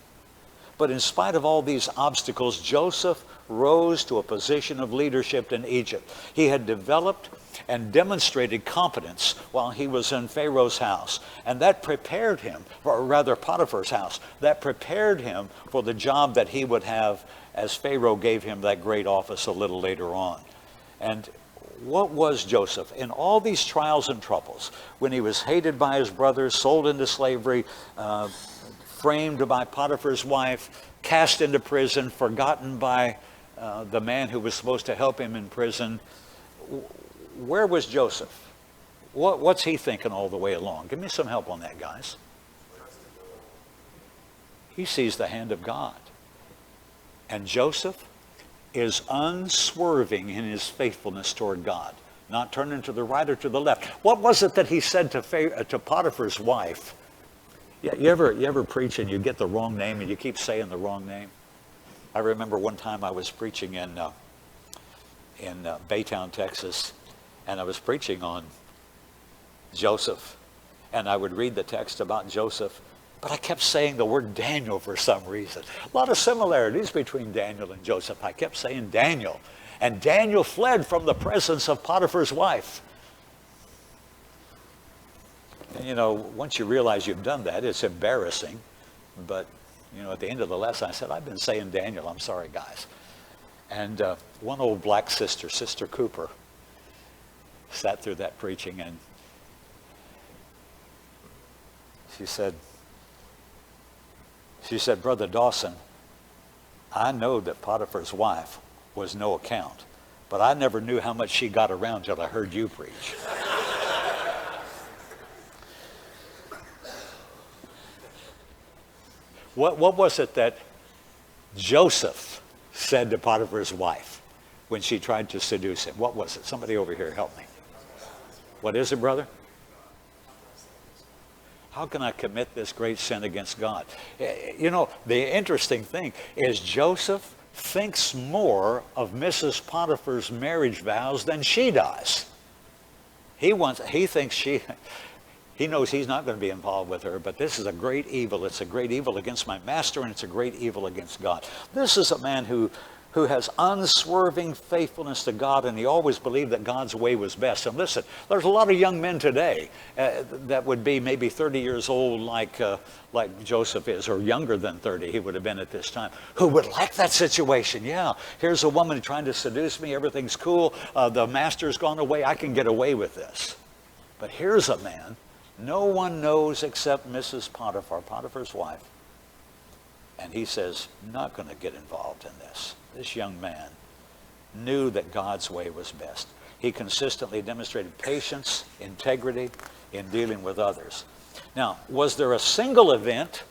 But in spite of all these obstacles, Joseph rose to a position of leadership in Egypt. He had developed and demonstrated competence while he was in Pharaoh's house. And that prepared him, or rather Potiphar's house, that prepared him for the job that he would have as Pharaoh gave him that great office a little later on. And what was Joseph? In all these trials and troubles, when he was hated by his brothers, sold into slavery, framed by Potiphar's wife, cast into prison, forgotten by the man who was supposed to help him in prison, where was Joseph? What's he thinking all the way along? Give me some help on that, guys. He sees the hand of God. And Joseph is unswerving in his faithfulness toward God, not turning to the right or to the left. What was it that he said to Potiphar's wife? Yeah, you ever preach and you get the wrong name and you keep saying the wrong name? I remember one time I was preaching in Baytown, Texas, and I was preaching on Joseph, and I would read the text about Joseph, but I kept saying the word Daniel for some reason. A lot of similarities between Daniel and Joseph. I kept saying Daniel, and Daniel fled from the presence of Potiphar's wife. And you know, once you realize you've done that, it's embarrassing, but you know, at the end of the lesson, I said, I've been saying Daniel, I'm sorry, guys. And one old black sister, Sister Cooper, sat through that preaching, and she said, Brother Dawson, I know that Potiphar's wife was no account, but I never knew how much she got around till I heard you preach. What was it that Joseph said to Potiphar's wife when she tried to seduce him? What was it? Somebody over here, help me. What is it, brother? How can I commit this great sin against God? You know, the interesting thing is Joseph thinks more of Mrs. Potiphar's marriage vows than she does. He knows he's not going to be involved with her, but this is a great evil. It's a great evil against my master, and it's a great evil against God. This is a man who has unswerving faithfulness to God, and he always believed that God's way was best. And listen, there's a lot of young men today that would be maybe 30 years old like Joseph is, or younger than 30 he would have been at this time, who would like that situation. Yeah, here's a woman trying to seduce me. Everything's cool. The master's gone away. I can get away with this. But here's a man no one knows except Mrs. Potiphar, Potiphar's wife. And he says, not going to get involved in this. This young man knew that God's way was best. He consistently demonstrated patience, integrity in dealing with others. Now, was there a single event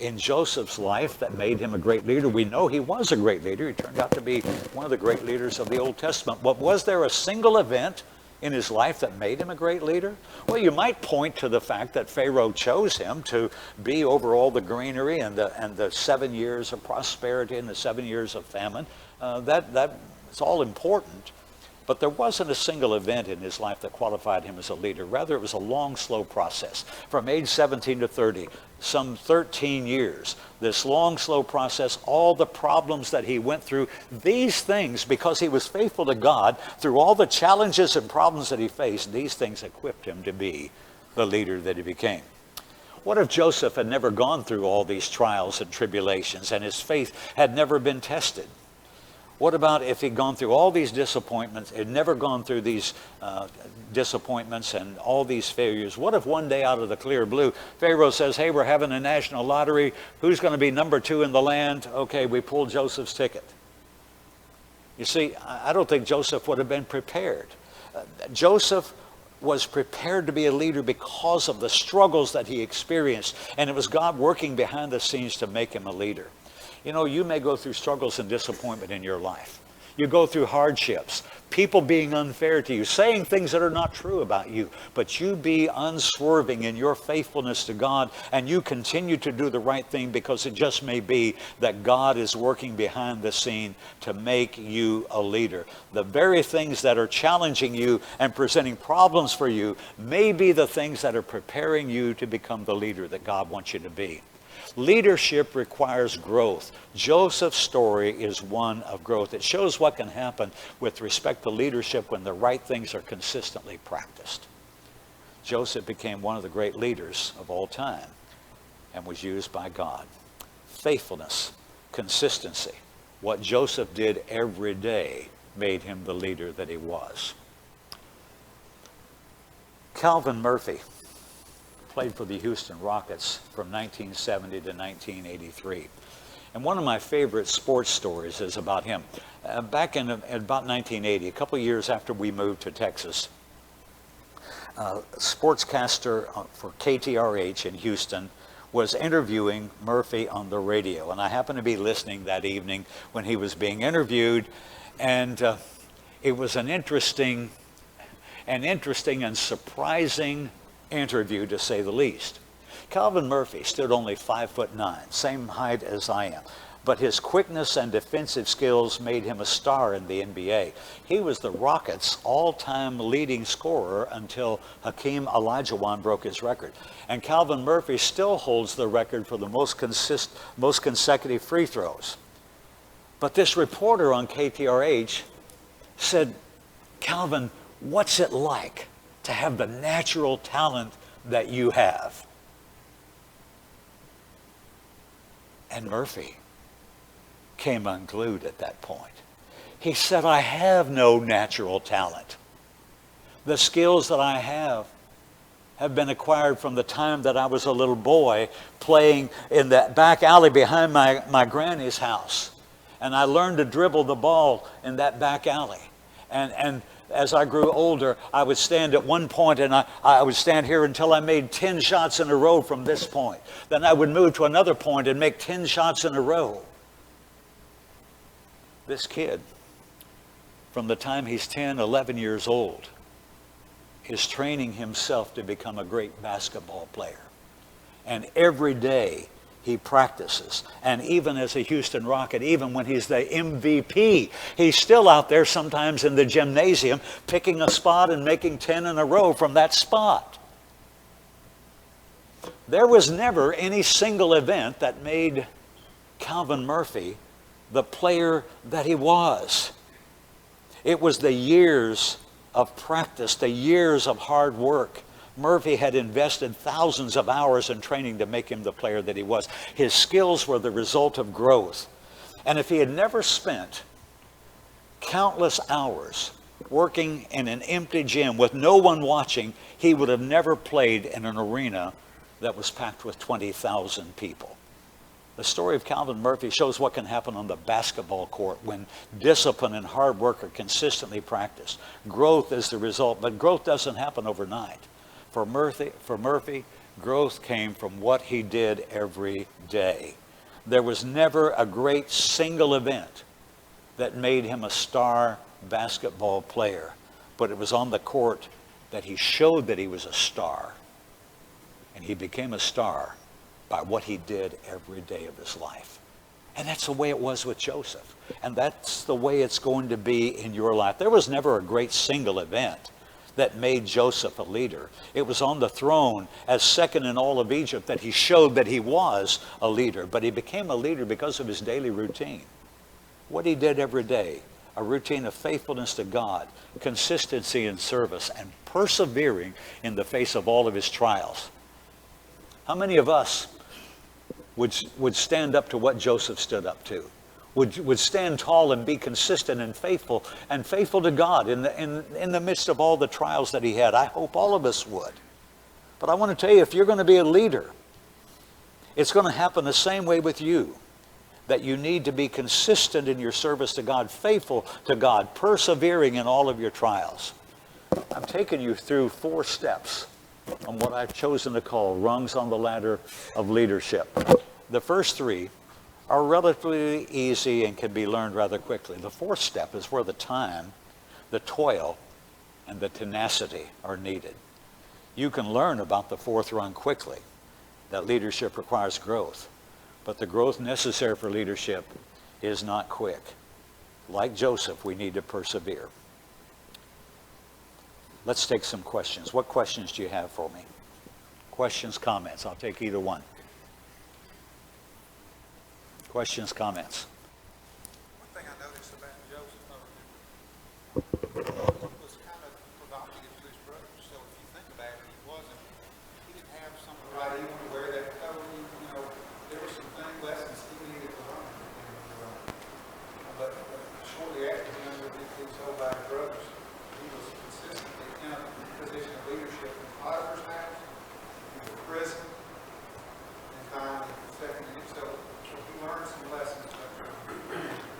in Joseph's life that made him a great leader? We know he was a great leader. He turned out to be one of the great leaders of the Old Testament. But was there a single event in his life that made him a great leader? Well, you might point to the fact that Pharaoh chose him to be over all the greenery and the 7 years of prosperity and the 7 years of famine. That's all important. But there wasn't a single event in his life that qualified him as a leader. Rather, it was a long, slow process. From age 17 to 30, some 13 years, this long, slow process, all the problems that he went through, these things, because he was faithful to God, through all the challenges and problems that he faced, these things equipped him to be the leader that he became. What if Joseph had never gone through all these trials and tribulations and his faith had never been tested? What about if he'd gone through all these disappointments, had never gone through these disappointments and all these failures? What if one day out of the clear blue, Pharaoh says, hey, we're having a national lottery. Who's going to be number 2 in the land? Okay, we pulled Joseph's ticket. You see, I don't think Joseph would have been prepared. Joseph was prepared to be a leader because of the struggles that he experienced. And it was God working behind the scenes to make him a leader. You know, you may go through struggles and disappointment in your life. You go through hardships, people being unfair to you, saying things that are not true about you. But you be unswerving in your faithfulness to God, and you continue to do the right thing, because it just may be that God is working behind the scene to make you a leader. The very things that are challenging you and presenting problems for you may be the things that are preparing you to become the leader that God wants you to be. Leadership requires growth. Joseph's story is one of growth. It shows what can happen with respect to leadership when the right things are consistently practiced. Joseph became one of the great leaders of all time and was used by God. Faithfulness, consistency, what Joseph did every day made him the leader that he was. Calvin Murphy played for the Houston Rockets from 1970 to 1983. And one of my favorite sports stories is about him. Back in about 1980, a couple of years after we moved to Texas, sportscaster for KTRH in Houston was interviewing Murphy on the radio. And I happened to be listening that evening when he was being interviewed. And it was an interesting and surprising interview, to say the least. Calvin Murphy stood only 5'9", same height as I am, but his quickness and defensive skills made him a star in the NBA. He was the Rockets' all-time leading scorer until Hakeem Olajuwon broke his record. And Calvin Murphy still holds the record for the most consecutive free throws. But this reporter on KTRH said, Calvin, what's it like to have the natural talent that you have? And Murphy came unglued at that point. He said, I have no natural talent. The skills that I have been acquired from the time that I was a little boy playing in that back alley behind my granny's house. And I learned to dribble the ball in that back alley. And as I grew older, I would stand at one point and I would stand here until I made 10 shots in a row from this point. Then I would move to another point and make 10 shots in a row. This kid, from the time he's 10, 11 years old, is training himself to become a great basketball player. And every day he practices. And even as a Houston Rocket, even when he's the MVP, he's still out there sometimes in the gymnasium picking a spot and making 10 in a row from that spot. There was never any single event that made Calvin Murphy the player that he was. It was the years of practice, the years of hard work. Murphy had invested thousands of hours in training to make him the player that he was. His skills were the result of growth. And if he had never spent countless hours working in an empty gym with no one watching, he would have never played in an arena that was packed with 20,000 people. The story of Calvin Murphy shows what can happen on the basketball court when discipline and hard work are consistently practiced. Growth is the result, but growth doesn't happen overnight. For Murphy, growth came from what he did every day. There was never a great single event that made him a star basketball player, but it was on the court that he showed that he was a star. And he became a star by what he did every day of his life. And that's the way it was with Joseph. And that's the way it's going to be in your life. There was never a great single event that made Joseph a leader. It was on the throne as second in all of Egypt that he showed that he was a leader. But he became a leader because of his daily routine. What he did every day, a routine of faithfulness to God, consistency in service, and persevering in the face of all of his trials. How many of us would stand up to what Joseph stood up to? Would stand tall and be consistent and faithful to God in the midst of all the trials that he had? I hope all of us would. But I want to tell you, if you're going to be a leader, it's going to happen the same way with you. That you need to be consistent in your service to God, faithful to God, persevering in all of your trials. I'm taking you through 4 steps on what I've chosen to call rungs on the ladder of leadership. The first 3 are relatively easy and can be learned rather quickly. The 4th step is where the time, the toil, and the tenacity are needed. You can learn about the 4th rung quickly, that leadership requires growth. But the growth necessary for leadership is not quick. Like Joseph, we need to persevere. Let's take some questions. What questions do you have for me? Questions, comments? I'll take either one. Questions, comments?
One thing I noticed about Joseph was kind of provocative to his brothers. So if you think about it, he didn't have some right even to wear that coat. You know, there were some lessons he needed to learn. But shortly after he undertook his whole by his brothers, he was consistently in a position of leadership in Potiphar's house, in the prison, and finally second in himself. Learn some lessons.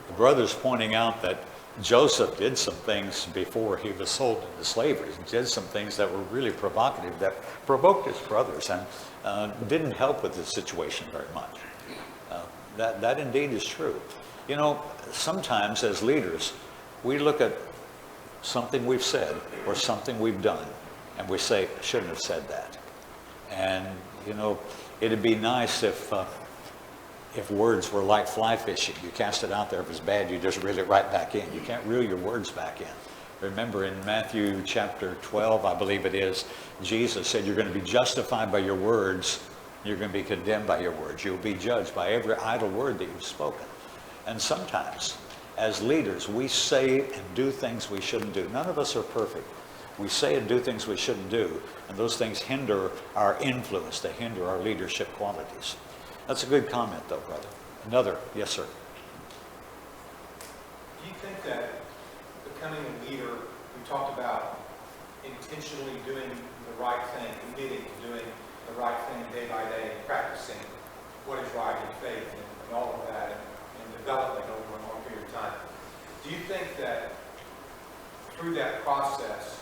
The brothers pointing out that Joseph did some things before he was sold into slavery. He did some things that were really provocative, that provoked his brothers and didn't help with the situation very much. That indeed is true. You know, sometimes as leaders, we look at something we've said or something we've done, and we say, shouldn't have said that. And, you know, it'd be nice if words were like fly fishing. You cast it out there. If it's bad, you just reel it right back in. You can't reel your words back in. Remember in Matthew chapter 12, I believe it is, Jesus said you're going to be justified by your words. You're going to be condemned by your words. You'll be judged by every idle word that you've spoken. And sometimes, as leaders, we say and do things we shouldn't do. None of us are perfect. We say and do things we shouldn't do, and those things hinder our influence. They hinder our leadership qualities. That's a good comment, though, brother. Another, yes, sir.
Do you think that becoming a leader, we talked about intentionally doing the right thing, committing to doing the right thing day by day, practicing what is right in faith and all of that, and development over a long period of time. Do you think that through that process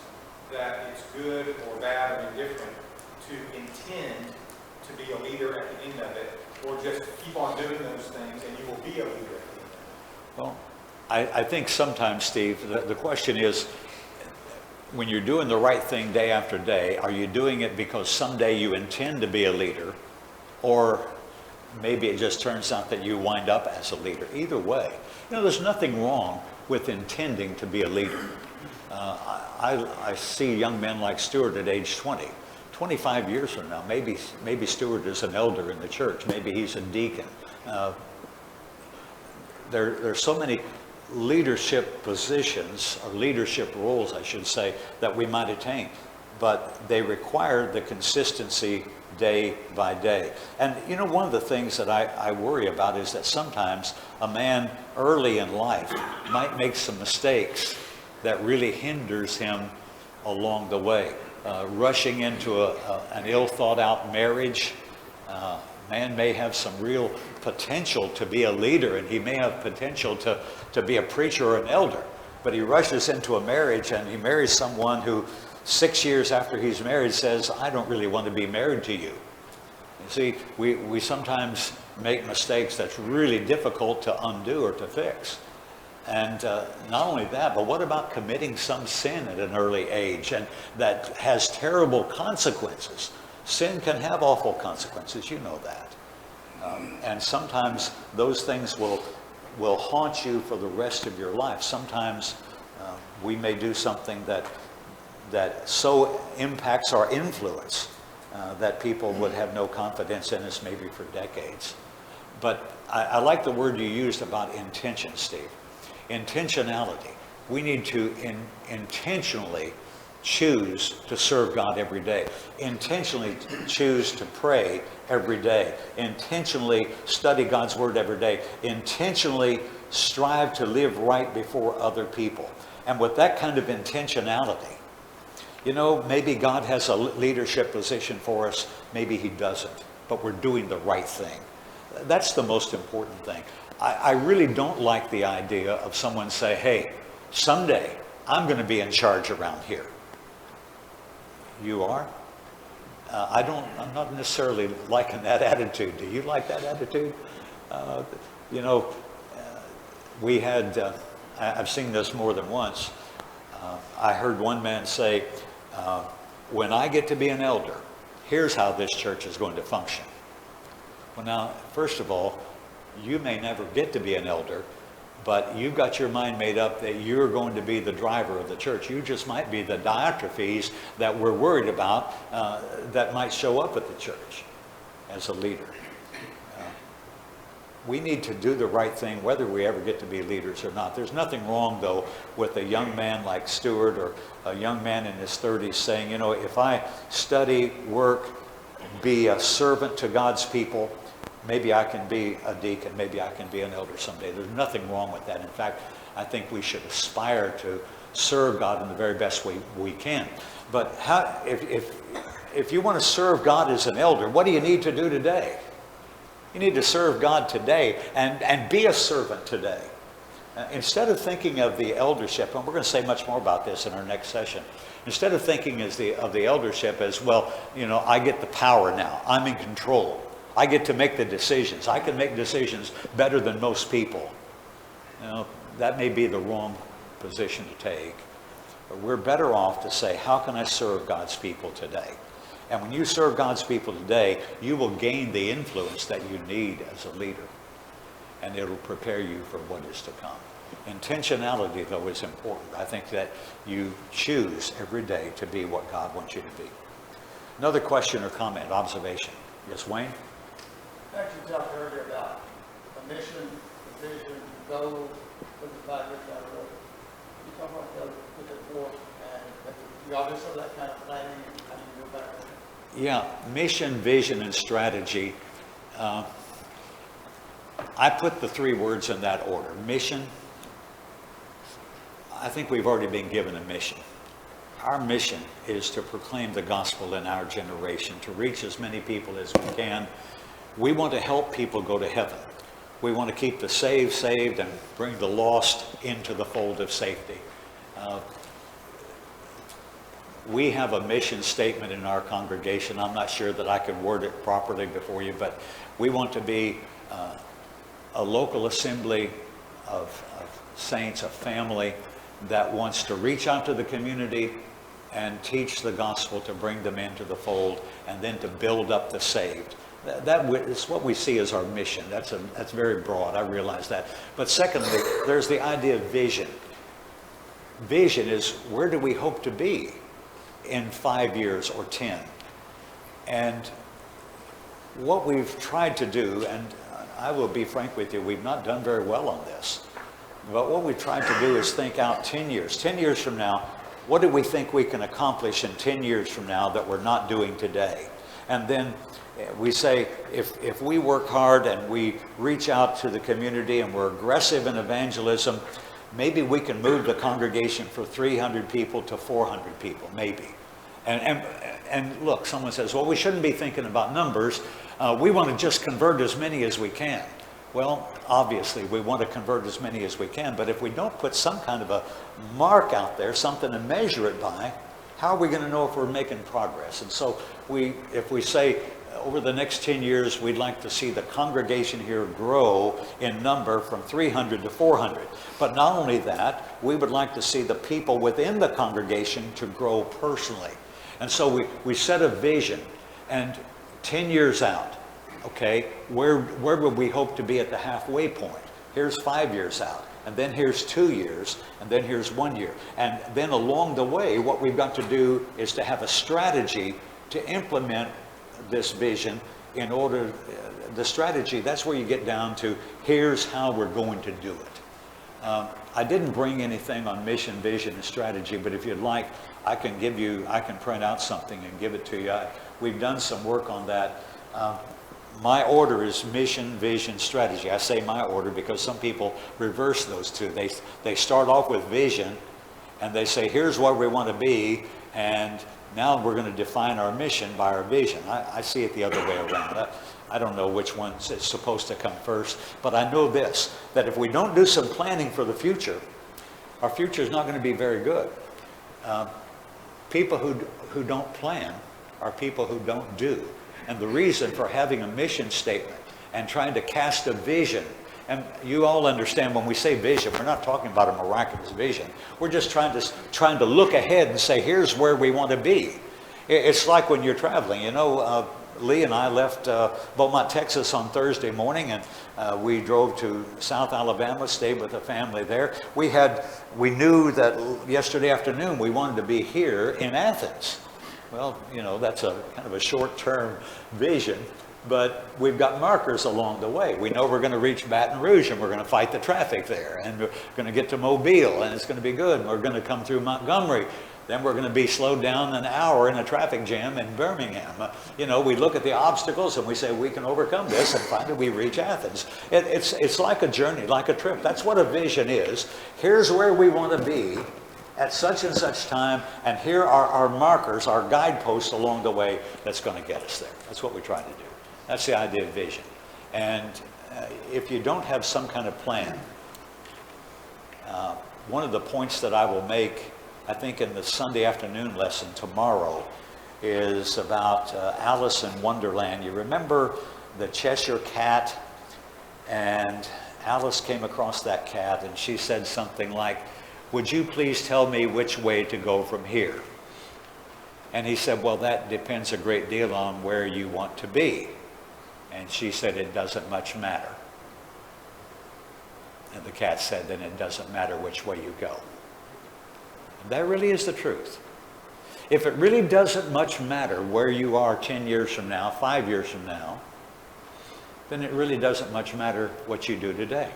that it's good or bad or indifferent to intend to be a leader at the end of it, or just keep on doing those things and you will be a leader at the end of it?
Well, I think sometimes, Steve, the question is, when you're doing the right thing day after day, are you doing it because someday you intend to be a leader, or maybe it just turns out that you wind up as a leader. Either way, there's nothing wrong with intending to be a leader. I see young men like Stuart at age 20. 25 years from now, maybe Stuart is an elder in the church. Maybe he's a deacon. There's so many leadership positions, or leadership roles, I should say, that we might attain. But they require the consistency day by day. And one of the things that I worry about is that sometimes a man early in life might make some mistakes that really hinders him along the way. Rushing into an ill thought out marriage. Man may have some real potential to be a leader, and he may have potential to be a preacher or an elder, but he rushes into a marriage and he marries someone who 6 years after he's married says, I don't really want to be married to you. You see, we sometimes make mistakes that's really difficult to undo or to fix. And not only that, but what about committing some sin at an early age and that has terrible consequences? Sin can have awful consequences, you know that. And sometimes those things will haunt you for the rest of your life. Sometimes we may do something that so impacts our influence that people would have no confidence in us maybe for decades. But I like the word you used about intention, Steve. Intentionality. We need to intentionally choose to serve God every day. Intentionally choose to pray every day. Intentionally study God's Word every day. Intentionally strive to live right before other people. And with that kind of intentionality, maybe God has a leadership position for us, maybe He doesn't, but we're doing the right thing. That's the most important thing. I really don't like the idea of someone say, hey, someday I'm going to be in charge around here. You are? I'm not necessarily liking that attitude. Do you like that attitude? We had, I've seen this more than once. I heard one man say, when I get to be an elder, here's how this church is going to function. Well, now, first of all, you may never get to be an elder, but you've got your mind made up that you're going to be the driver of the church. You just might be the Diotrephes that we're worried about that might show up at the church as a leader. We need to do the right thing whether we ever get to be leaders or not. There's nothing wrong, though, with a young man like Stuart or a young man in his 30s saying, if I study, work, be a servant to God's people, maybe I can be a deacon, maybe I can be an elder someday. There's nothing wrong with that. In fact, I think we should aspire to serve God in the very best way we can. But if you want to serve God as an elder, what do you need to do today? You need to serve God today and be a servant today. Instead of thinking of the eldership, and we're going to say much more about this in our next session, instead of thinking of the eldership as, well, I get the power now. I'm in control. I get to make the decisions. I can make decisions better than most people. That may be the wrong position to take. But we're better off to say, how can I serve God's people today? And when you serve God's people today, you will gain the influence that you need as a leader. And it'll prepare you for what is to come. Intentionality, though, is important. I think that you choose every day to be what God wants you to be. Another question or comment, observation. Yes, Wayne?
Actually, you talked earlier about a mission, a vision, goals, with the 5 years down the road. You talk about those with the force, and you always have that kind of planning, and how do you go back there?
Yeah, mission, vision, and strategy. I put the 3 words in that order. Mission. I think we've already been given a mission. Our mission is to proclaim the gospel in our generation, to reach as many people as we can. We want to help people go to heaven. We want to keep the saved and bring the lost into the fold of safety. We have a mission statement in our congregation. I'm not sure that I could word it properly before you, but we want to be a local assembly of saints, a family that wants to reach out to the community and teach the gospel, to bring them into the fold, and then to build up the saved. It's what we see as our mission. That's very broad. I realize that. But secondly, there's the idea of vision. Vision is, where do we hope to be in 5 years or 10? And what we've tried to do, and I will be frank with you, we've not done very well on this. But what we've tried to do is think out 10 years. 10 years from now, what do we think we can accomplish in 10 years from now that we're not doing today? And then we say, if we work hard and we reach out to the community and we're aggressive in evangelism, maybe we can move the congregation from 300 people to 400 people, maybe. And look, someone says, well, we shouldn't be thinking about numbers. We want to just convert as many as we can. Well, obviously, we want to convert as many as we can, but if we don't put some kind of a mark out there, something to measure it by, how are we going to know if we're making progress? And so if we say, over the next 10 years, we'd like to see the congregation here grow in number from 300 to 400. But not only that, we would like to see the people within the congregation to grow personally. And so we set a vision, and 10 years out, okay, where would we hope to be at the halfway point? Here's 5 years out, and then here's 2 years, and then here's 1 year. And then along the way, what we've got to do is to have a strategy to implement this vision. In order, the strategy, that's where you get down to, here's how we're going to do it. I didn't bring anything on mission, vision, and strategy, but if you'd like, I can print out something and give it to you. We've done some work on that. My order is mission, vision, strategy. I say my order because some people reverse those two. They start off with vision, and they say, here's where we want to be, and now we're going to define our mission by our vision. I see it the other way around. I don't know which one is supposed to come first, but I know this, that if we don't do some planning for the future, our future is not going to be very good. People who don't plan are people who don't do. And the reason for having a mission statement and trying to cast a vision, and you all understand when we say vision, we're not talking about a miraculous vision. We're just trying to look ahead and say, here's where we want to be. It's like when you're traveling. You know, Lee and I left Beaumont, Texas on Thursday morning, and we drove to South Alabama, stayed with a family there. We knew that yesterday afternoon we wanted to be here in Athens. Well, you know, that's a kind of a short-term vision, but we've got markers along the way. We know we're going to reach Baton Rouge, and we're going to fight the traffic there, and we're going to get to Mobile, and it's going to be good, and we're going to come through Montgomery. Then we're going to be slowed down an hour in a traffic jam in Birmingham. You know, we look at the obstacles and we say we can overcome this, and finally we reach Athens. It's like a journey, like a trip. That's what a vision is. Here's where we want to be at such and such time, and here are our markers, our guideposts along the way that's going to get us there. That's what we try to do. That's the idea of vision. And if you don't have some kind of plan, one of the points that I will make, I think in the Sunday afternoon lesson tomorrow, is about Alice in Wonderland. You remember the Cheshire Cat? And Alice came across that cat, and she said something like, would you please tell me which way to go from here? And he said, well, that depends a great deal on where you want to be. And she said, it doesn't much matter. And the cat said, then it doesn't matter which way you go. And that really is the truth. If it really doesn't much matter where you are 10 years from now, 5 years from now, then it really doesn't much matter what you do today.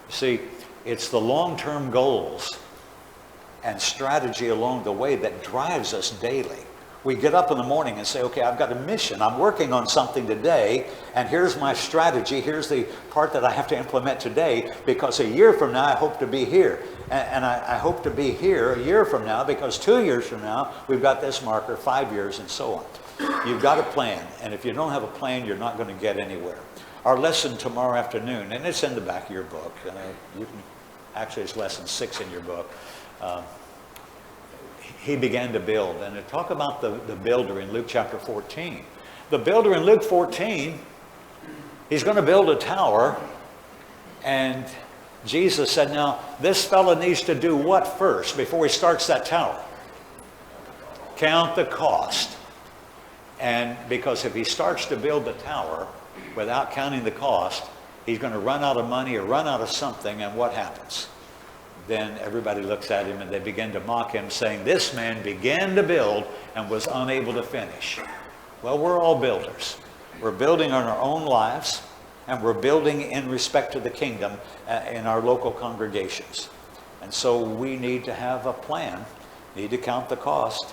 See, it's the long-term goals and strategy along the way that drives us daily. We get up in the morning and say, okay, I've got a mission. I'm working on something today, and here's my strategy. Here's the part that I have to implement today, because a year from now, I hope to be here. And I hope to be here a year from now, because 2 years from now, we've got this marker, 5 years, and so on. You've got a plan, and if you don't have a plan, you're not going to get anywhere. Our lesson tomorrow afternoon, and it's in the back of your book. Actually, it's lesson 6 in your book. He began to build. And to talk about the builder in Luke chapter 14. The builder in Luke 14, he's going to build a tower. And Jesus said, now, this fellow needs to do what first before he starts that tower? Count the cost. And because if he starts to build the tower without counting the cost, he's going to run out of money or run out of something, and what happens? Then everybody looks at him and they begin to mock him, saying, this man began to build and was unable to finish. Well, we're all builders. We're building on our own lives, and we're building in respect to the kingdom in our local congregations. And so we need to have a plan, need to count the cost,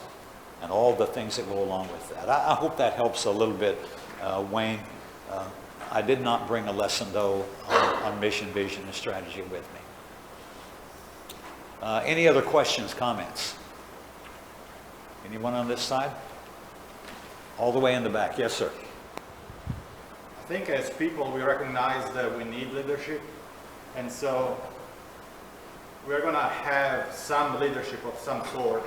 and all the things that go along with that. I hope that helps a little bit, Wayne. I did not bring a lesson, though, on mission, vision, and strategy with me. Any other questions, comments? Anyone on this side? All the way in the back. Yes, sir.
I think as people, we recognize that we need leadership. And so we're going to have some leadership of some sort.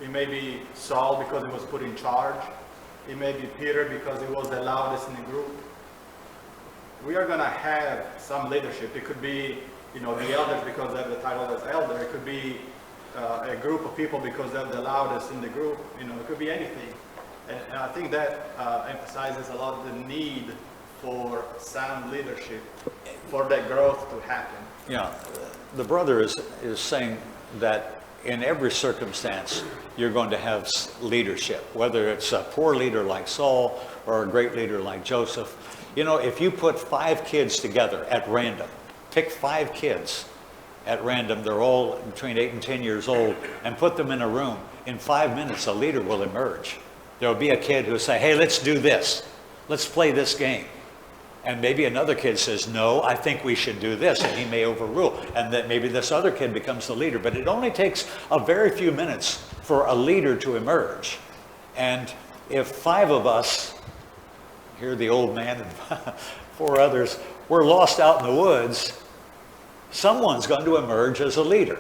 It may be Saul because he was put in charge. It may be Peter because he was the loudest in the group. We are going to have some leadership. It could be, the elders because they have the title as elder. It could be a group of people because they're the loudest in the group. It could be anything. And I think that emphasizes a lot the need for sound leadership for that growth to happen.
Yeah, the brother is saying that in every circumstance, you're going to have leadership, whether it's a poor leader like Saul or a great leader like Joseph. If you put 5 kids together at random, pick 5 kids at random, they're all between 8 and 10 years old, and put them in a room, in 5 minutes, a leader will emerge. There'll be a kid who'll say, hey, let's do this. Let's play this game. And maybe another kid says, no, I think we should do this, and he may overrule. And then maybe this other kid becomes the leader. But it only takes a very few minutes for a leader to emerge. And if 5 of us, here the old man and 4 others, we're lost out in the woods, someone's going to emerge as a leader.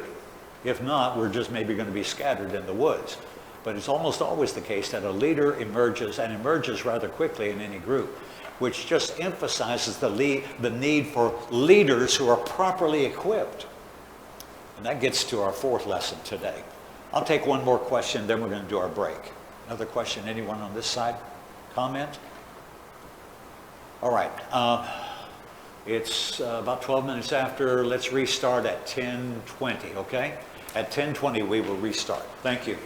If not, we're just maybe going to be scattered in the woods. But it's almost always the case that a leader emerges, and emerges rather quickly in any group, which just emphasizes the need for leaders who are properly equipped. And that gets to our 4th lesson today. I'll take one more question, then we're going to do our break. Another question, anyone on this side? Comment? All right. It's about 12 minutes after. Let's restart at 10:20, okay? At 10:20, we will restart. Thank you.